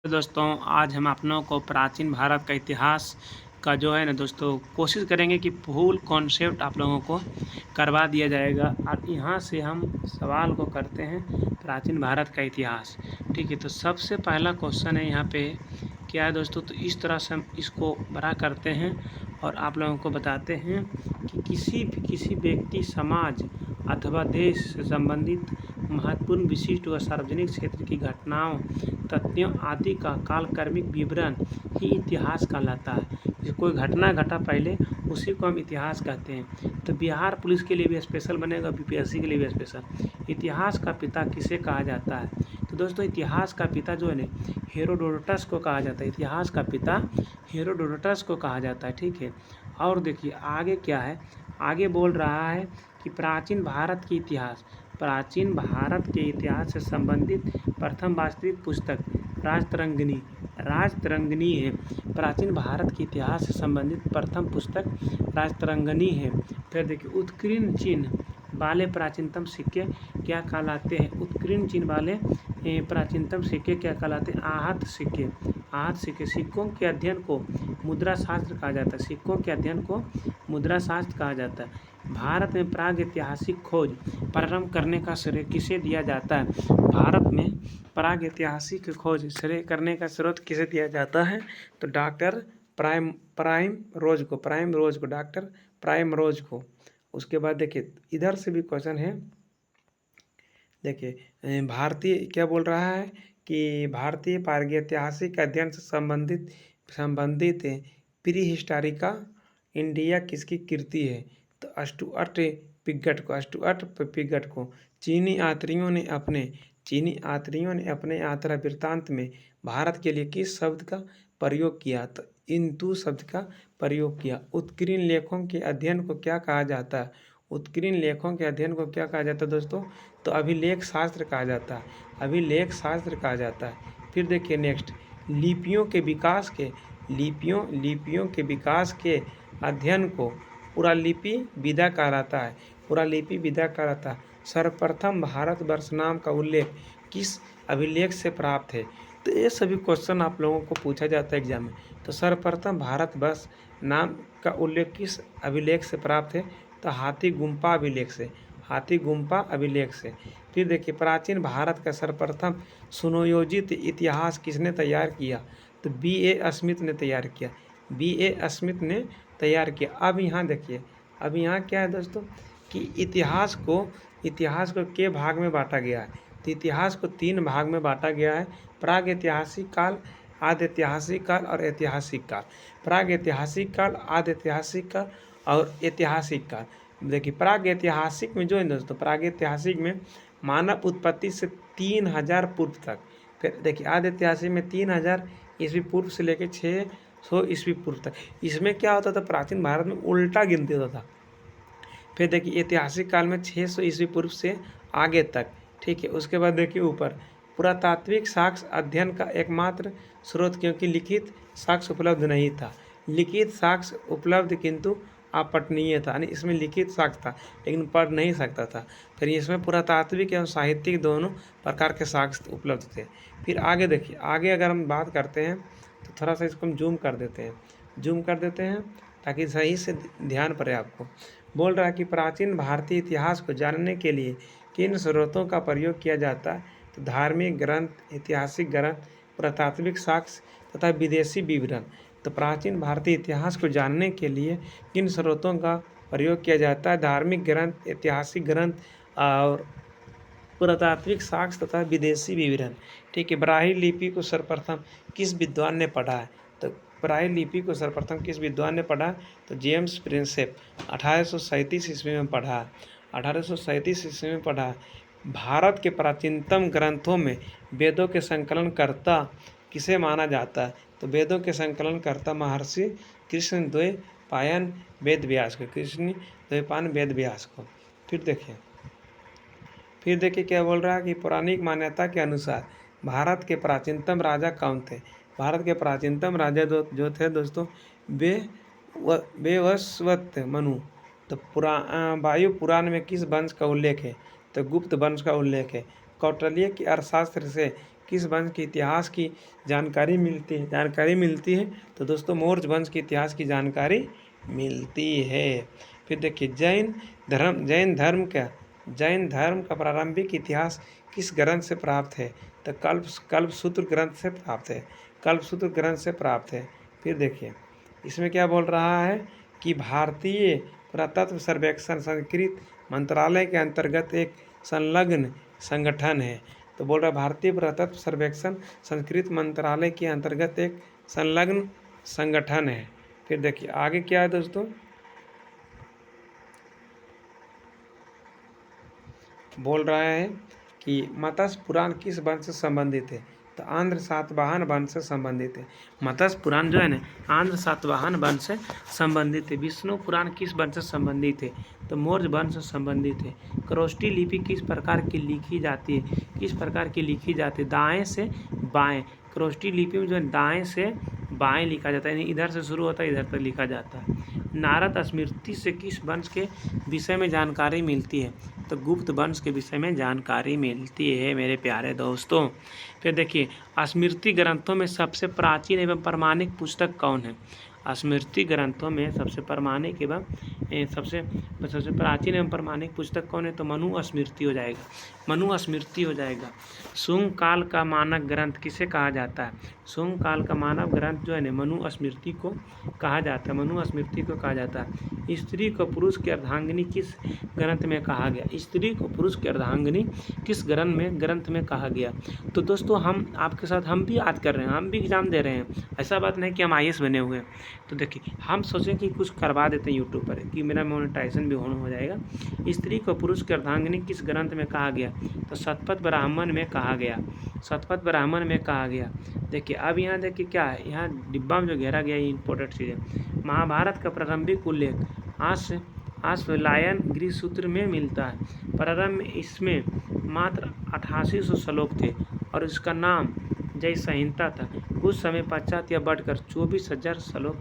तो दोस्तों आज हम आप लोगों को प्राचीन भारत का इतिहास का जो है ना दोस्तों कोशिश करेंगे कि फुल कॉन्सेप्ट आप लोगों को करवा दिया जाएगा। और यहाँ से हम सवाल को करते हैं प्राचीन भारत का इतिहास। ठीक है, तो सबसे पहला क्वेश्चन है यहाँ पे क्या है दोस्तों, तो इस तरह से हम इसको बड़ा करते हैं और आप लोगों को बताते हैं कि किसी व्यक्ति, समाज अथवा देश से संबंधित महत्वपूर्ण, विशिष्ट व सार्वजनिक क्षेत्र की घटनाओं, तथ्यों आदि का कालक्रमिक विवरण ही इतिहास कहलाता है। जो कोई घटना घटा पहले उसी को हम इतिहास कहते हैं। तो बिहार पुलिस के लिए भी स्पेशल बनेगा, बीपीएससी के लिए भी स्पेशल। इतिहास का पिता किसे कहा जाता है? तो दोस्तों इतिहास का पिता जो है ना हेरोडोटस को कहा जाता है। इतिहास का पिता हेरोडोटस को कहा जाता है। ठीक है, और देखिए आगे क्या है, आगे बोल रहा है कि प्राचीन भारत की इतिहास, प्राचीन भारत के इतिहास से संबंधित प्रथम वास्तविक पुस्तक राजतरंगिणी है। प्राचीन भारत के इतिहास से संबंधित प्रथम पुस्तक राजतरंगिणी है। फिर देखिए उत्कीर्ण चिन्ह वाले प्राचीनतम सिक्के क्या कहलाते हैं? उत्कीर्ण चिन्ह वाले प्राचीनतम सिक्के क्या कहलाते हैं? आहत सिक्के। आहत सिक्के। सिक्कों के अध्ययन को मुद्रा शास्त्र कहा जाता है। सिक्कों के अध्ययन को मुद्रा शास्त्र कहा जाता है। भारत में प्राग ऐतिहासिक खोज प्रारंभ करने का श्रेय किसे दिया जाता है? भारत में प्राग ऐतिहासिक खोज श्रेय करने का स्रोत किसे दिया जाता है? तो डॉक्टर प्राइम रोज को, डॉक्टर प्राइम रोज को। उसके बाद देखिए इधर से भी क्वेश्चन है। देखिए भारतीय क्या बोल रहा है कि भारतीय प्रागैतिहासिक अध्ययन से संबंधित प्री हिस्टोरिका इंडिया किसकी कृति है? तो स्टुअर्ट पिगट को। चीनी यात्रियों ने अपने यात्रा वृत्तांत में भारत के लिए किस शब्द का प्रयोग किया? तो इंदु शब्द का प्रयोग किया। उत्कीर्ण लेखों के अध्ययन को क्या कहा जाता है? उत्कीर्ण लेखों के अध्ययन को क्या कहा जाता है दोस्तों? तो अभिलेख शास्त्र कहा जाता है। अभिलेख शास्त्र कहा जाता है। फिर देखिए नेक्स्ट, लिपियों के विकास के अध्ययन को पुरालिपि विधा कहलाता है। पुरालिपि विधा कहलाता है। सर्वप्रथम भारतवर्ष नाम का उल्लेख किस अभिलेख से प्राप्त है? तो ये सभी क्वेश्चन आप लोगों को पूछा जाता है एग्जाम में। तो सर्वप्रथम भारतवर्ष नाम का उल्लेख किस अभिलेख से प्राप्त है? तो हाथी गुम्पा अभिलेख से। हाथी गुम्पा अभिलेख से। फिर देखिए प्राचीन भारत का सर्वप्रथम सुनियोजित इतिहास किसने तैयार किया? तो B.A. स्मिथ ने तैयार किया। B.A. स्मिथ ने तैयार किया। अब यहाँ देखिए, अब यहाँ क्या है दोस्तों कि इतिहास को के भाग में बांटा गया है। तो इतिहास को 3 भाग में बांटा गया है। प्राग ऐतिहासिक काल, आद्य ऐतिहासिक काल और ऐतिहासिक काल। प्राग ऐतिहासिक काल, आद्य ऐतिहासिक काल और ऐतिहासिक काल। देखिए प्राग ऐतिहासिक में जो है दोस्तों, प्राग ऐतिहासिक में मानव उत्पत्ति से 3000 पूर्व तक। फिर देखिए आद्य ऐतिहासिक में 3000 ईस्वी पूर्व से लेकर 600 ईस्वी पूर्व तक। इसमें क्या होता था, प्राचीन भारत में उल्टा गिनती होता था। फिर देखिए ऐतिहासिक काल में 600 ईस्वी पूर्व से आगे तक। ठीक है, उसके बाद देखिए ऊपर पुरातात्विक साक्ष्य अध्ययन का एकमात्र स्रोत, क्योंकि लिखित साक्ष्य उपलब्ध नहीं था। लिखित साक्ष्य उपलब्ध किंतु अपठनीय था, यानी इसमें लिखित साक्ष्य था लेकिन पढ़ नहीं सकता था। फिर इसमें पुरातात्विक एवं साहित्यिक दोनों प्रकार के साक्ष्य उपलब्ध थे। फिर आगे देखिए, आगे अगर हम बात करते हैं तो थोड़ा सा इसको हम जूम कर देते हैं ताकि सही से ध्यान पड़े आपको। बोल रहा है कि प्राचीन भारतीय इतिहास को जानने के लिए किन स्रोतों का प्रयोग किया जाता है? तो धार्मिक ग्रंथ, ऐतिहासिक ग्रंथ, पुरातात्विक साक्ष्य तथा विदेशी विवरण। तो प्राचीन भारतीय इतिहास को जानने के लिए किन स्रोतों का प्रयोग किया जाता है? धार्मिक ग्रंथ, ऐतिहासिक ग्रंथ और पुरातात्विक साक्ष्य तथा विदेशी विवरण। ठीक है, ब्राह्मी लिपि को सर्वप्रथम किस विद्वान ने पढ़ा है? तो ब्राह्मी लिपि को सर्वप्रथम किस विद्वान ने पढ़ा? तो जेम्स प्रिंसेप 1837 ईस्वी में पढ़ा। 1837 ईस्वी में पढ़ा। भारत के प्राचीनतम ग्रंथों में वेदों के संकलनकर्ता किसे माना जाता है? तो वेदों के संकलनकर्ता महर्षि कृष्णद्वैपायन वेद व्यास को। फिर देखिए क्या बोल रहा है कि पौराणिक मान्यता के अनुसार भारत के प्राचीनतम राजा कौन थे? भारत के प्राचीनतम राजा जो थे दोस्तों वैवस्वत मनु। तो वायु पुराण में किस वंश का उल्लेख है? तो गुप्त वंश का उल्लेख है। कौटिल्य के अर्थशास्त्र से किस वंश के इतिहास की जानकारी मिलती है? तो दोस्तों मौर्य वंश के इतिहास की जानकारी मिलती है। फिर देखिए जैन धर्म का प्रारंभिक इतिहास किस ग्रंथ से प्राप्त है? तो कल्पसूत्र ग्रंथ से प्राप्त है। कल्पसूत्र ग्रंथ से प्राप्त है। फिर देखिए इसमें क्या बोल रहा है कि भारतीय पुरातत्व सर्वेक्षण संस्कृत मंत्रालय के अंतर्गत एक संलग्न संगठन है। तो बोल रहा है भारतीय पुरातत्व सर्वेक्षण संस्कृत मंत्रालय के अंतर्गत एक संलग्न संगठन है। फिर देखिए आगे क्या है दोस्तों, बोल रहा है कि मत्स्य पुराण किस वंश से संबंधित है? तो आंध्र सातवाहन वंश से संबंधित है। मत्स्य पुराण जो है ना आंध्र सातवाहन वंश से संबंधित है। विष्णु पुराण किस वंश से संबंधित है? तो मौर्य वंश से संबंधित है। क्रॉस्टी लिपि किस प्रकार की लिखी जाती है? किस प्रकार की लिखी जाती है? दाएं से बाएं। क्रॉस्टी लिपि में जो है दाएं से बाएं लिखा जाता है, यानी इधर से शुरू होता है इधर तक लिखा जाता है। नारद स्मृति से किस वंश के विषय में जानकारी मिलती है? तो गुप्त वंश के विषय में जानकारी मिलती है मेरे प्यारे दोस्तों। फिर देखिए स्मृति ग्रंथों में सबसे प्राचीन एवं प्रमाणिक पुस्तक कौन है? स्मृति ग्रंथों में सबसे प्रमाणिक एवं सबसे प्राचीन एवं प्रमाणिक पुस्तक कौन है? तो मनु स्मृति हो जाएगा। मनु स्मृति हो जाएगा। शुंग काल का मानक ग्रंथ किसे कहा जाता है? शुंग काल का मानव ग्रंथ जो है ना मनु स्मृति को कहा जाता है। मनु स्मृति को कहा जाता है। स्त्री को पुरुष की अर्धांगिनी किस ग्रंथ में कहा गया? स्त्री को पुरुष की अर्धांगिनी किस ग्रंथ में कहा गया? तो दोस्तों हम आपके साथ हम भी याद कर रहे हैं, हम भी एग्जाम दे रहे हैं। ऐसा बात नहीं कि हम IAS बने हुए हैं। तो देखिए हम सोचें कि कुछ करवा देते हैं यूट्यूब पर कि मेरा मोनेटाइजेशन भी हो जाएगा। स्त्री को पुरुष की अर्धांगिनी किस ग्रंथ में कहा गया? तो शतपथ ब्राह्मण में कहा गया। शतपथ ब्राह्मण में कहा गया। देखिए अब यहाँ देखिए क्या है, यहाँ डिब्बा में जो घेरा गया ये इंपॉर्टेंट चीज़ है। महाभारत का प्रारंभिक उल्लेख आश्वलायन गृह सूत्र में मिलता है। प्रारंभ में इसमें मात्र 8800 श्लोक थे और इसका नाम जय संहिता था। कुछ समय पश्चात यह बढ़कर 24,000 श्लोक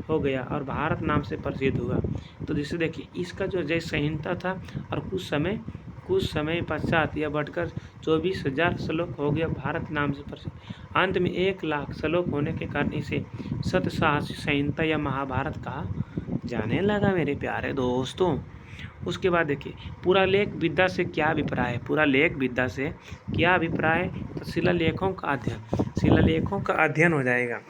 हो गया और भारत नाम से प्रसिद्ध हुआ। तो जैसे देखिए इसका जो जय संहिता था और कुछ समय पश्चात यह बढ़कर 24,000 श्लोक हो गया, भारत नाम से प्रसिद्ध। अंत में 1,00,000 श्लोक होने के कारण इसे सप्तसाहसी संहिता या महाभारत कहा जाने लगा मेरे प्यारे दोस्तों। उसके बाद देखिए पुरालेख विद्या से क्या अभिप्राय है? पुरालेख विद्या से क्या अभिप्राय है? तो शिलालेखों का अध्ययन हो जाएगा।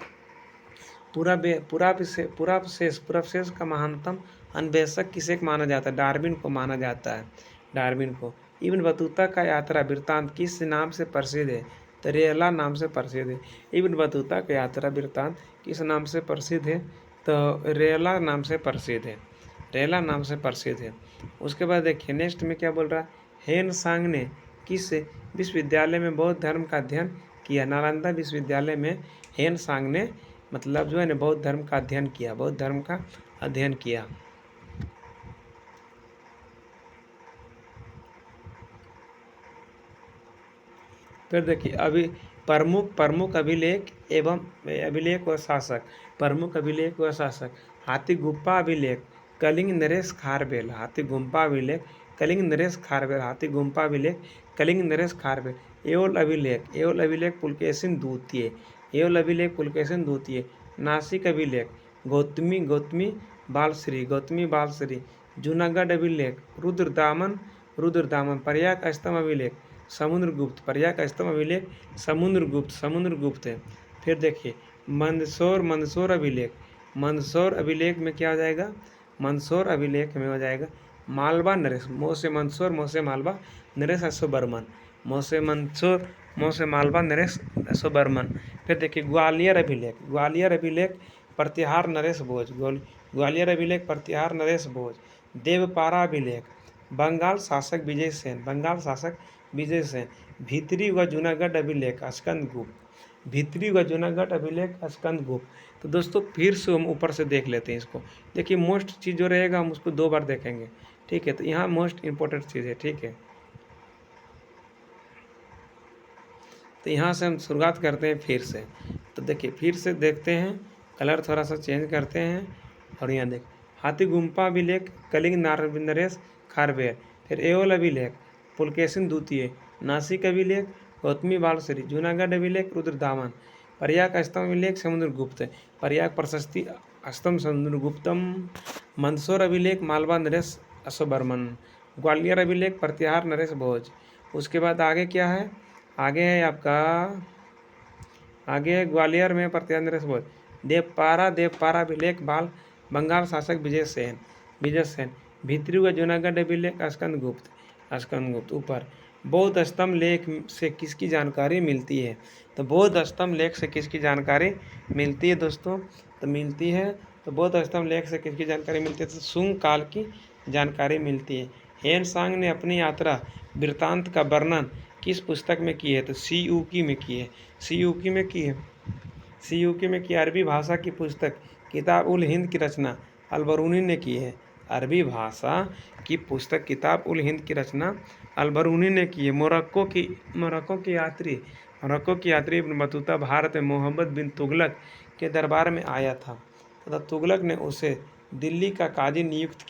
पुरावशेष का महानतम अन्वेषक किसे माना जाता है? डार्विन को माना जाता है। डार्विन को। इब्न बतूता का यात्रा वृत्तांत किस नाम से प्रसिद्ध है? तो रेला नाम से प्रसिद्ध है। इब्न बतूता का यात्रा वृत्तांत किस नाम से प्रसिद्ध है? तो रेला नाम से प्रसिद्ध है। रेला नाम से प्रसिद्ध है। उसके बाद देखिए नेक्स्ट में क्या बोल रहा है, हेन सांग ने किस विश्वविद्यालय में बौद्ध धर्म का अध्ययन किया? नालंदा विश्वविद्यालय में हेन सांग ने मतलब जो है ना बौद्ध धर्म का अध्ययन किया। बौद्ध धर्म का अध्ययन किया। फिर देखिए अभी प्रमुख अभिलेख एवं अभिलेख व शासक। प्रमुख अभिलेख व शासक हाथी गुम्फा अभिलेख कलिंग नरेश खारवेल। हाथी गुम्फा अभिलेख कलिंग नरेश खारवेल। हाथी गुम्फा अभिलेख कलिंग नरेश खारवेल। एओल अभिलेख पुलकेशिन द्वितीय। एओल अभिलेख पुलकेशिन द्वितीय। नासिक अभिलेख गौतमी बालश्री। जूनागढ़ अभिलेख रुद्रदामन। प्रयाग स्तंभ अभिलेख समुद्रगुप्त है। फिर देखिए मंदसौर अभिलेख में क्या हो जाएगा? मंदसौर अभिलेख में हो जाएगा मालवा नरेश मोसे मालवा नरेश अश्ववर्मन। मोसे मालवा नरेश अश्ववर्मन। फिर देखिए ग्वालियर अभिलेख प्रतिहार नरेश भोज। देवपारा अभिलेख बंगाल शासक विजय सेन। भीतरी व जूनागढ़ अभिलेख स्कंदगुप्त। तो दोस्तों फिर से हम ऊपर से देख लेते हैं इसको। देखिए मोस्ट चीज़ जो रहेगा हम उसको 2 बार देखेंगे, ठीक है। तो यहाँ मोस्ट इम्पोर्टेंट चीज़ है, ठीक है। तो यहाँ से हम शुरुआत करते हैं फिर से। तो देखिए फिर से देखते हैं, कलर थोड़ा सा चेंज करते हैं और यहाँ देख हाथी गुम्फा अभिलेख कलिंग नरेश खारवेल। फिर एओल अभिलेख पुलकेशिन द्वितीय। नासिक अभिलेख गौतमी बालश्री, जूनागढ़ अभिलेख रुद्रदामन, प्रयाग स्तंभ अभिलेख समुद्रगुप्त, प्रयाग प्रशस्ति स्तंभ समुद्रगुप्तम, मंदसौर अभिलेख मालवा नरेश अश्ववर्मन, ग्वालियर अभिलेख प्रतिहार नरेश भोज। उसके बाद आगे क्या है, आगे है आपका, आगे है ग्वालियर में प्रतिहार नरेश भोज, देवपारा अभिलेख बंगाल शासक विजय सेन, भित्रियुगा जूनागढ़ अभिलेख स्कंदगुप्त। ऊपर बौद्ध स्तंभ लेख से किसकी जानकारी मिलती है, तो बौद्ध स्तंभ लेख से किसकी जानकारी मिलती है दोस्तों, तो मिलती है, तो बौद्ध स्तंभ लेख से किसकी जानकारी मिलती है, तो सुंग काल की जानकारी मिलती है। हेन सांग ने अपनी यात्रा वृत्तांत का वर्णन किस पुस्तक में की है, तो सीयूकी में की है, सीयूकी में की है, सीयूकी में की अरबी भाषा की पुस्तक किताब उल हिंद की रचना अलबरूनी ने की है, अरबी भाषा की पुस्तक किताब उल हिंद की रचना अलबरूनी ने की है। मोरक्को की यात्री इब्न बतूता भारत में मोहम्मद बिन तुगलक के दरबार में आया था तथा तुगलक ने उसे दिल्ली का काजी नियुक्त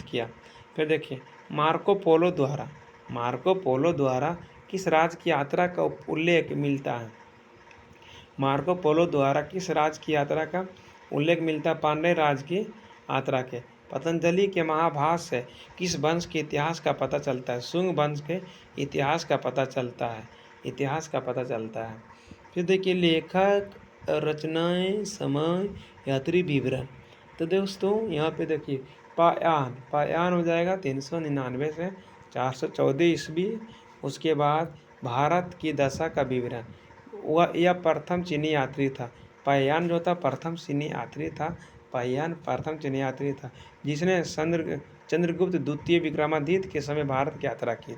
किया। फिर देखिए मार्को पोलो द्वारा किस राज्य की यात्रा का उल्लेख मिलता है, मार्को पोलो द्वारा किस राज्य की यात्रा का उल्लेख मिलता है, पांड्य राज्य की यात्रा के। पतंजलि के महाभाष्य से किस वंश के इतिहास का पता चलता है, शुंग वंश के इतिहास का पता चलता है। फिर देखिए लेखक, रचनाएं, समय, यात्री विवरण। तो दोस्तों यहाँ पे देखिए पायन हो जाएगा 399 से 414 ईस्वी। उसके बाद भारत की दशा का विवरण, यह प्रथम चीनी यात्री था। पायन जो था प्रथम चीनी यात्री था जिसने चंद्रगुप्त द्वितीय विक्रमादित्य के समय भारत की यात्रा की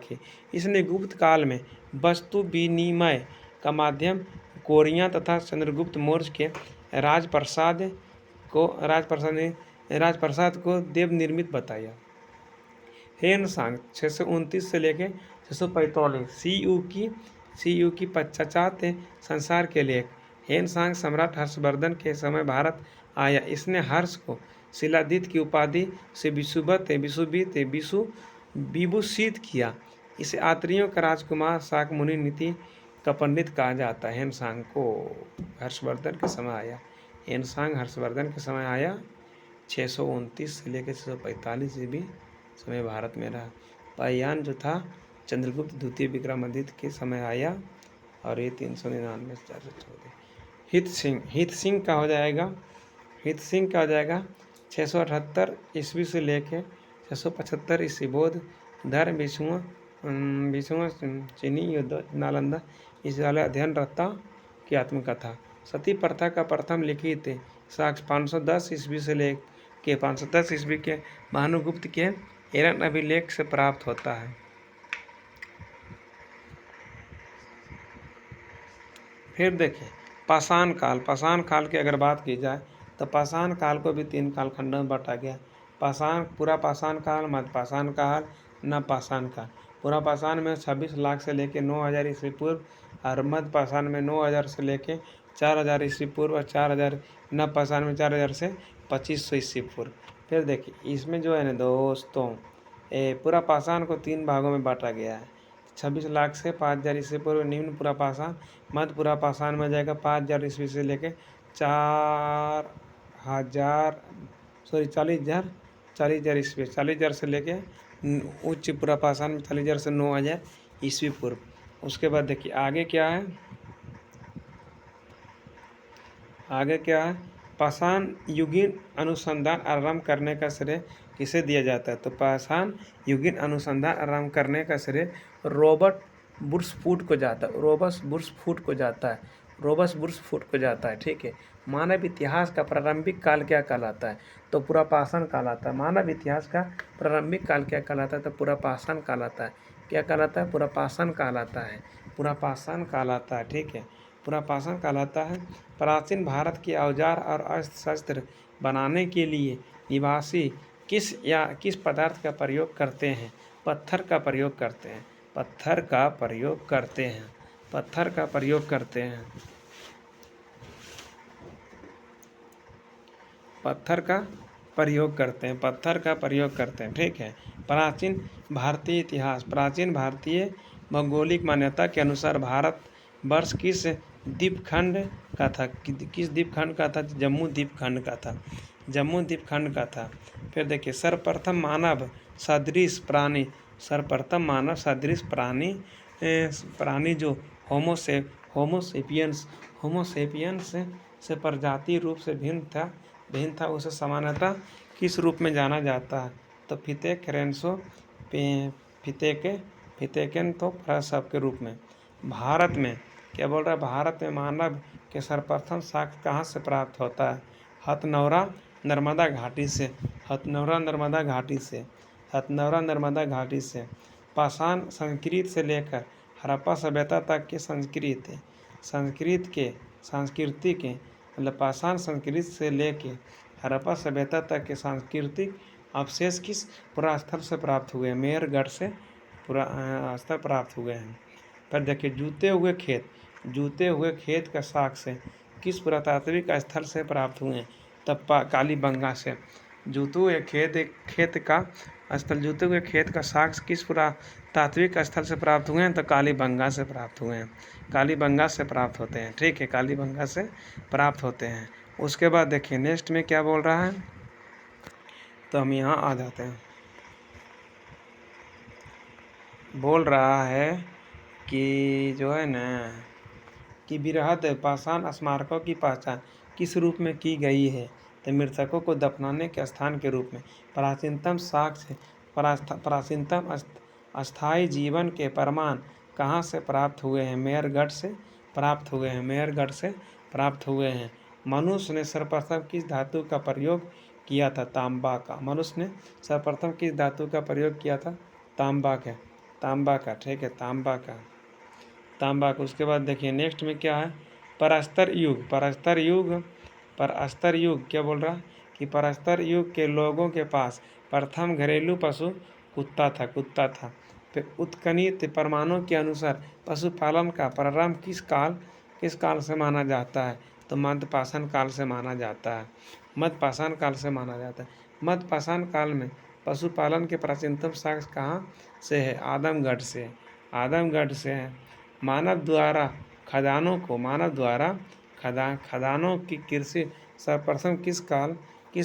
थी, इसने गुप्त काल में वस्तु विनिमय का माध्यम कोरिया तथा चंद्रगुप्त मौर्य के राजप्रसाद को देव निर्मित बताया। हेन सांग 629 से लेकर 645 सीयू की पश्चात संसार के लेख। हेन सांग सम्राट हर्षवर्धन के समय भारत आया, इसने हर्ष को शिलादित्य की उपाधि से विभूषित किया। इसे यात्रियों का राजकुमार, शाक मुनि, नीति का पंडित कहा जाता है। हेन सांग को हर्षवर्धन के समय आया, हेन सांग हर्षवर्धन के समय आया 629 से लेकर 645 ईस्वी समय भारत में रहा। पायन जो था चंद्रगुप्त द्वितीय विक्रमादित्य के समय आया और ये 399 से 414। हित सिंह का हो जाएगा 678 ईस्वी से लेकर 675 ईस्वी। बौद्ध धर्म विषुआ चीनी युद्ध नालंदा विश्वविद्यालय अध्ययन रत्ता की आत्मकथा। सती प्रथा का प्रथम लिखित साक्ष्य 510 ईस्वी से लेकर 510 ईस्वी के भानुगुप्त के हिरण्य अभिलेख से प्राप्त होता है। फिर देखिए पाषाण काल की अगर बात की जाए तो पाषाण काल को भी 3 कालखंडों में बांटा गया। पूरा पाषाण काल, मध्य पाषाण काल, नव पाषाण काल। पूरा पाषाण में 26 लाख से लेकर 9000 ईस्वी पूर्व और मध्य पाषाण में 9000 से लेकर 4000 ईस्वी पूर्व और 4000 नव पाषाण में 4000 से 2500 ईस्वी पूर्व। फिर देखिए इसमें जो है ना दोस्तों पूरा पाषाण को 3 भागों में बांटा गया है। 26 लाख से 5000 ईस्वी पूर्व निम्न पूरा पाषाण, मध्य पूरा पाषाण में जाएगा 5000 ईस्वी से लेकर 40,000 ईस्वी, 40,000 से लेके उच्च पूरा पाषाण में 40,000 से 9000 ईस्वी पूर्व। उसके बाद देखिए आगे क्या है, पाषाण युगीन अनुसंधान आरंभ करने का श्रेय किसे दिया जाता है, तो पाषाण युगीन अनुसंधान आरंभ करने का श्रेय रॉबर्ट बुर्सफूट को जाता है। ठीक है। मानव इतिहास का प्रारंभिक काल क्या कहलाता है, तो पूरा पाषाण कहलाता है। मानव इतिहास का प्रारंभिक काल क्या कहलाता है, तो पूरा पाषाण कहलाता है। क्या कहलाता है, पूरा पाषाण कहलाता है। ठीक है, पूरा पाषाण कहलाता है। प्राचीन भारत के औजार और अस्त्र शस्त्र बनाने के लिए निवासी किस पदार्थ का प्रयोग करते हैं, पत्थर का प्रयोग करते हैं। पत्थर का प्रयोग प्रयोग करते हैं, पत्थर का प्रयोग करते हैं, ठीक है। प्राचीन भारतीय इतिहास, प्राचीन भारतीय भौगोलिक मान्यता के अनुसार भारत वर्ष किस द्वीपखंड का था? किस द्वीपखंड का था? जम्मू द्वीपखंड का था, जम्मू द्वीपखंड का था। फिर देखिए सर्वप्रथम मानव सदृश प्राणी, सर्वप्रथम मानव सदृश प्राणी जो होमोसेपियंस से प्रजाति रूप से भिन्न था उसे सामान्यतः किस रूप में जाना जाता है? तो पिथेकेरेंसो फिथेकेन तो प्रसव के रूप में। भारत में क्या बोल रहा है? भारत में मानव के सर्वप्रथम साक्ष्य कहाँ से प्राप्त होता है? हथनौरा नर्मदा घाटी से, हथनौरा नर्मदा घाटी से, हथनौरा नर्मदा घाटी से। पाषाण संस्कृत से लेकर हड़प्पा सभ्यता तक के संस्कृति के मतलब पाषाण संस्कृत से लेके हड़प्पा सभ्यता तक के सांस्कृतिक अवशेष किस पुरास्थल से प्राप्त हुए हैं? मेहरगढ़ से पुरास्थल प्राप्त हुए हैं। पर देखिए जूते हुए खेत का साक्ष्य किस पुरातात्विक स्थल से प्राप्त हुए हैं? तब कालीबंगा से। जूते हुए खेत का साक्ष्य किस पुरातात्विक स्थल से प्राप्त हुए हैं? तो कालीबंगा से प्राप्त हुए हैं, कालीबंगा से प्राप्त होते हैं, ठीक है, कालीबंगा से प्राप्त होते हैं। उसके बाद देखिए नेक्स्ट में क्या बोल रहा है, तो हम यहाँ आ जाते हैं। बोल रहा है कि जो है ना कि बृहद पाषाण स्मारकों की पहचान किस रूप में की गई है? तो मृतकों को दफनाने के स्थान के रूप में। प्राचीनतम साक्ष्य, प्राचीनतम अस्थायी जीवन के प्रमाण कहाँ से प्राप्त हुए हैं? मेहरगढ़ से प्राप्त हुए हैं, मेहरगढ़ से प्राप्त हुए हैं। मनुष्य ने सर्वप्रथम किस धातु का प्रयोग किया था? तांबा का। मनुष्य ने सर्वप्रथम किस धातु का प्रयोग किया था? तांबा का, ठीक है, तांबा का। उसके बाद देखिए नेक्स्ट में क्या है? परस्तर युग क्या बोल रहा है कि परस्तर युग के लोगों के पास प्रथम घरेलू पशु कुत्ता था। फिर उत्खनित प्रमाणों के अनुसार पशुपालन का प्रारंभ किस काल से माना जाता है? तो मध्यपाषाण काल से माना जाता है, मध्यपाषाण काल से माना जाता है। मध्यपाषाण काल में पशुपालन के प्राचीनतम साक्ष्य कहाँ से है? आदमगढ़ से है। मानव द्वारा खदानों की कृषि सर्वप्रथम किस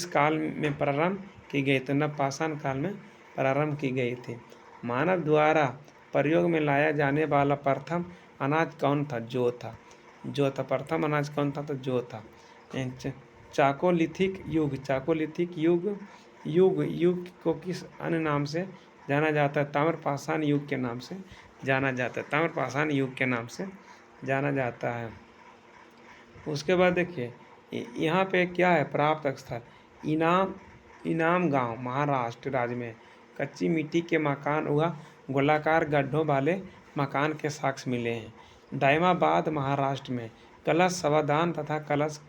काल में प्रारंभ की गई? तो नवपाषाण काल में प्रारंभ की गई थी। मानव द्वारा प्रयोग में लाया जाने वाला प्रथम अनाज कौन था? जौ था। प्रथम अनाज कौन था? तो जौ था। चाकोलिथिक युग को किस अन्य नाम से जाना जाता है? ताम्रपाषाण युग के नाम से जाना जाता है, ताम्रपाषाण युग के नाम से जाना जाता है। उसके बाद देखिए यहाँ पे क्या है? प्राप्त स्थल इनाम गांव महाराष्ट्र राज्य में कच्ची मिट्टी के मकान हुआ गोलाकार गड्ढों वाले मकान के साक्ष्य मिले हैं। दाइमाबाद महाराष्ट्र में कलश समाधान तथा कलश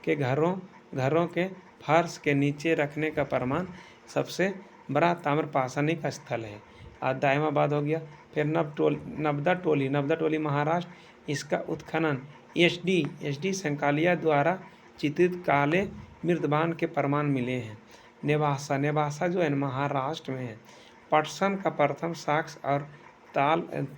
के घरों के फर्श के नीचे रखने का प्रमाण सबसे बड़ा ताम्रपाषाणिक स्थल है। आज दाइमाबाद हो गया। फिर नबदा टोली महाराष्ट्र, इसका उत्खनन एस डी संकालिया द्वारा चित्रित काले मृदबान के प्रमाण मिले हैं। नेवासा जो है महाराष्ट्र में है। पटसन का प्रथम साक्ष्य और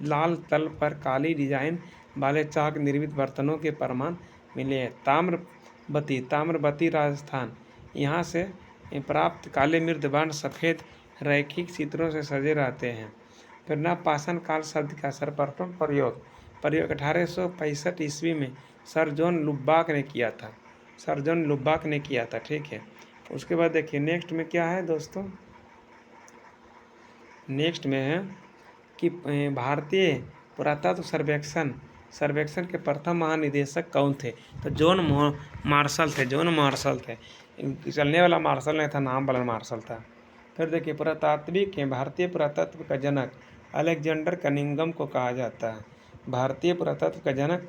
लाल तल पर काली डिजाइन वाले चाक निर्मित बर्तनों के प्रमाण मिले हैं। ताम्रबती राजस्थान, यहाँ से प्राप्त काले मृदबान सफ़ेद रैखिक चित्रों से सजे रहते हैं। फिर नवपाषाण काल शब्द का सर्वप्रथम प्रयोग 1865 ईस्वी में सर जॉन लुबाक ने किया था, ठीक है। उसके बाद देखिए नेक्स्ट में क्या है दोस्तों? नेक्स्ट में है कि भारतीय पुरातत्व सर्वेक्षण के प्रथम महानिदेशक कौन थे? तो जॉन मार्शल थे। चलने वाला मार्शल नहीं था, नाम वाला मार्शल था। फिर देखिए भारतीय पुरातत्व का जनक अलेक्जेंडर कनिंघम को कहा जाता है। भारतीय पुरातत्व का जनक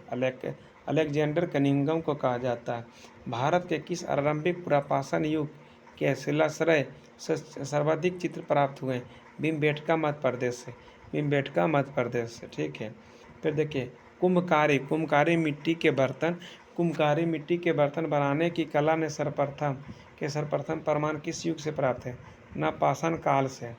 अलेक्जेंडर कनिंघम को कहा जाता है। भारत के किस आरंभिक पुरापाषाण युग के शिलाश्रय से सर्वाधिक चित्र प्राप्त हुए? भीमबेटका मध्य प्रदेश से, ठीक है। फिर देखिए कुम्भकारी मिट्टी के बर्तन बनाने की कला ने सर्वप्रथम के सर्वप्रथम प्रमाण किस युग से प्राप्त है? नवपाषाण काल से।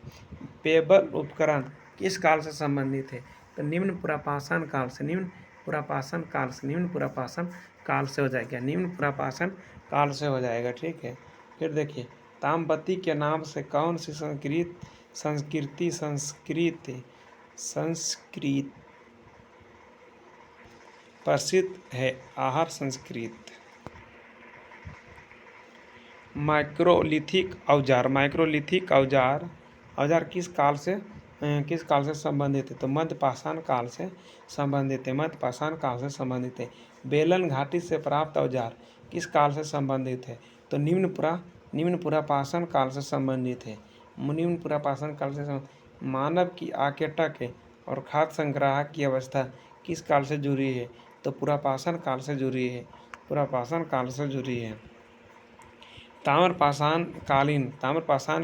पेयबल उपकरण किस काल से संबंधित है? तो निम्न पुरापाषाण काल से। निम्न पुरापाषाण काल से। निम्न पुरापाषाण काल से हो जाएगा। निम्न पुरापाषाण काल से हो जाएगा। ठीक है। फिर देखिए, ताम्रपति के नाम से कौन सी संस्कृत प्रसिद्ध है? आहार संस्कृत। माइक्रोलिथिक औजार। माइक्रोलिथिक औजार किस काल से संबंधित है? तो मध्यपाषाण काल से संबंधित है। मध्यपाषाण काल से संबंधित है। बेलन घाटी से प्राप्त औजार किस काल से संबंधित है? तो निम्न पुरापाषाण काल से संबंधित है। निम्न पुरापाषाण काल से मानव की आकेटक और खाद्य संग्रह की अवस्था किस काल से जुड़ी है? तो पुरापाषाण काल से जुड़ी है। पुरापाषाण काल से जुड़ी है। ताम्रपाषाण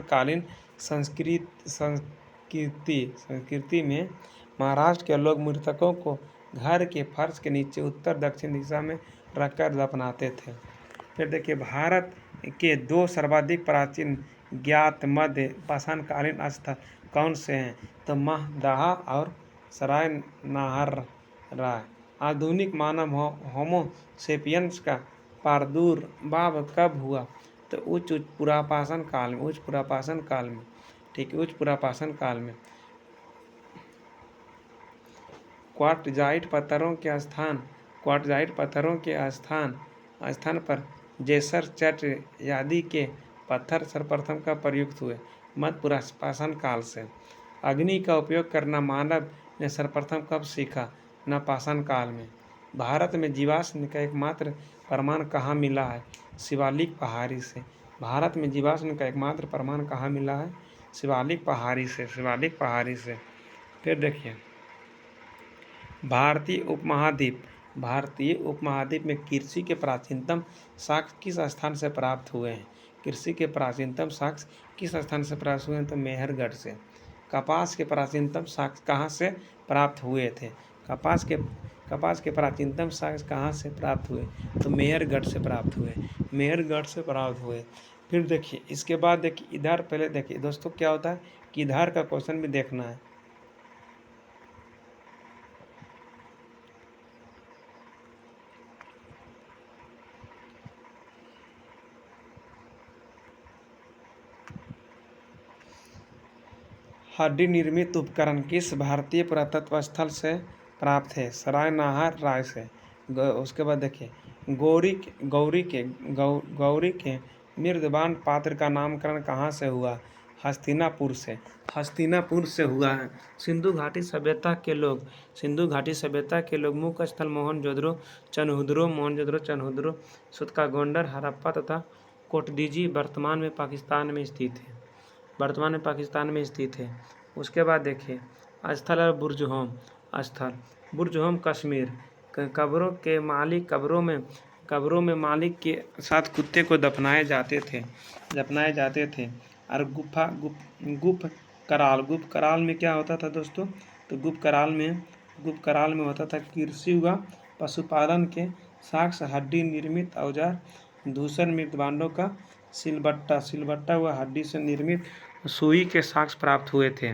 कालीन संस्कृति में महाराष्ट्र के लोग मृतकों को घर के फर्श के नीचे उत्तर दक्षिण दिशा में रखकर दफनाते थे। फिर देखिए, भारत के 2 सर्वाधिक प्राचीन ज्ञात मध्य पाषाणकालीन स्थल कौन से हैं? तो महदाहा और सराय नाहरलाह। आधुनिक मानव होमो सेपियंस का प्रादुर्भाव कब हुआ? तो उच्च पुरापाषाण काल में। उच्च पुरापाषाण काल में। ठीक है। उच्च पुरापाषाण काल में। क्वार्टजाइट पत्थरों के स्थान पर जेसर चट आदि के पत्थर सर्वप्रथम कब प्रयुक्त हुए? मध्य पुरापाषाण काल से। अग्नि का उपयोग करना मानव ने सर्वप्रथम कब सीखा? नवपाषाण काल में। भारत में जीवाश्म का एकमात्र प्रमाण कहाँ मिला है? शिवालिक पहाड़ी से। भारत में जीवाश्म का एकमात्र प्रमाण कहाँ मिला है? शिवालिक पहाड़ी से। शिवालिक पहाड़ी से। फिर देखिए, भारतीय उपमहाद्वीप में कृषि के प्राचीनतम साक्ष्य किस स्थान से प्राप्त हुए हैं? कृषि के प्राचीनतम साक्ष्य किस स्थान से प्राप्त हुए हैं? तो मेहरगढ़ से। कपास के प्राचीनतम साक्ष्य कहाँ से प्राप्त हुए थे? कपास के प्राचीनतम साक्ष्य कहाँ से प्राप्त हुए? तो मेहरगढ़ से प्राप्त हुए। मेहरगढ़ से प्राप्त हुए। फिर देखिए, इसके बाद देखिए इधर, पहले देखिए दोस्तों क्या होता है कि इधर का क्वेश्चन भी देखना है। हड्डी निर्मित उपकरण किस भारतीय पुरातत्व स्थल से प्राप्त है? सराय नाहर राय से। उसके बाद देखिए, गौरी के मृदबान पात्र का नामकरण कहाँ से हुआ? हस्तिनापुर से। हस्तिनापुर से हुआ है। सिंधु घाटी सभ्यता के लोग मुख्य स्थल मोहनजोदड़ो चनहुदरो, सुतकागोंडर, हड़प्पा तथा कोटडीजी वर्तमान में पाकिस्तान में स्थित है। उसके बाद देखिए, स्थल है बुर्ज होम कश्मीर। कब्रों में मालिक के साथ कुत्ते को दफनाए जाते थे। और गुप्त कराल में क्या होता था दोस्तों? तो गुप्त कराल में होता था कृषि व पशुपालन के साक्ष्य, हड्डी निर्मित औजार, दूसर मृदबांडों का सिलबट्टा व हड्डी से निर्मित सुई के साक्ष्य प्राप्त हुए थे।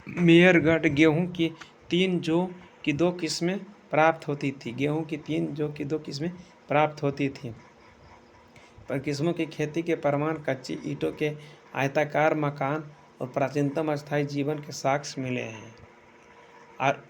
मेहरगढ़ गेहूं की 3 जौ की 2 किस्में प्राप्त होती थी। गेहूं की 3 जौ की 2 किस्में प्राप्त होती थी। पर किस्मों की खेती के प्रमाण, कच्ची ईंटों के आयताकार मकान और प्राचीनतम अस्थायी जीवन के साक्ष्य मिले हैं। और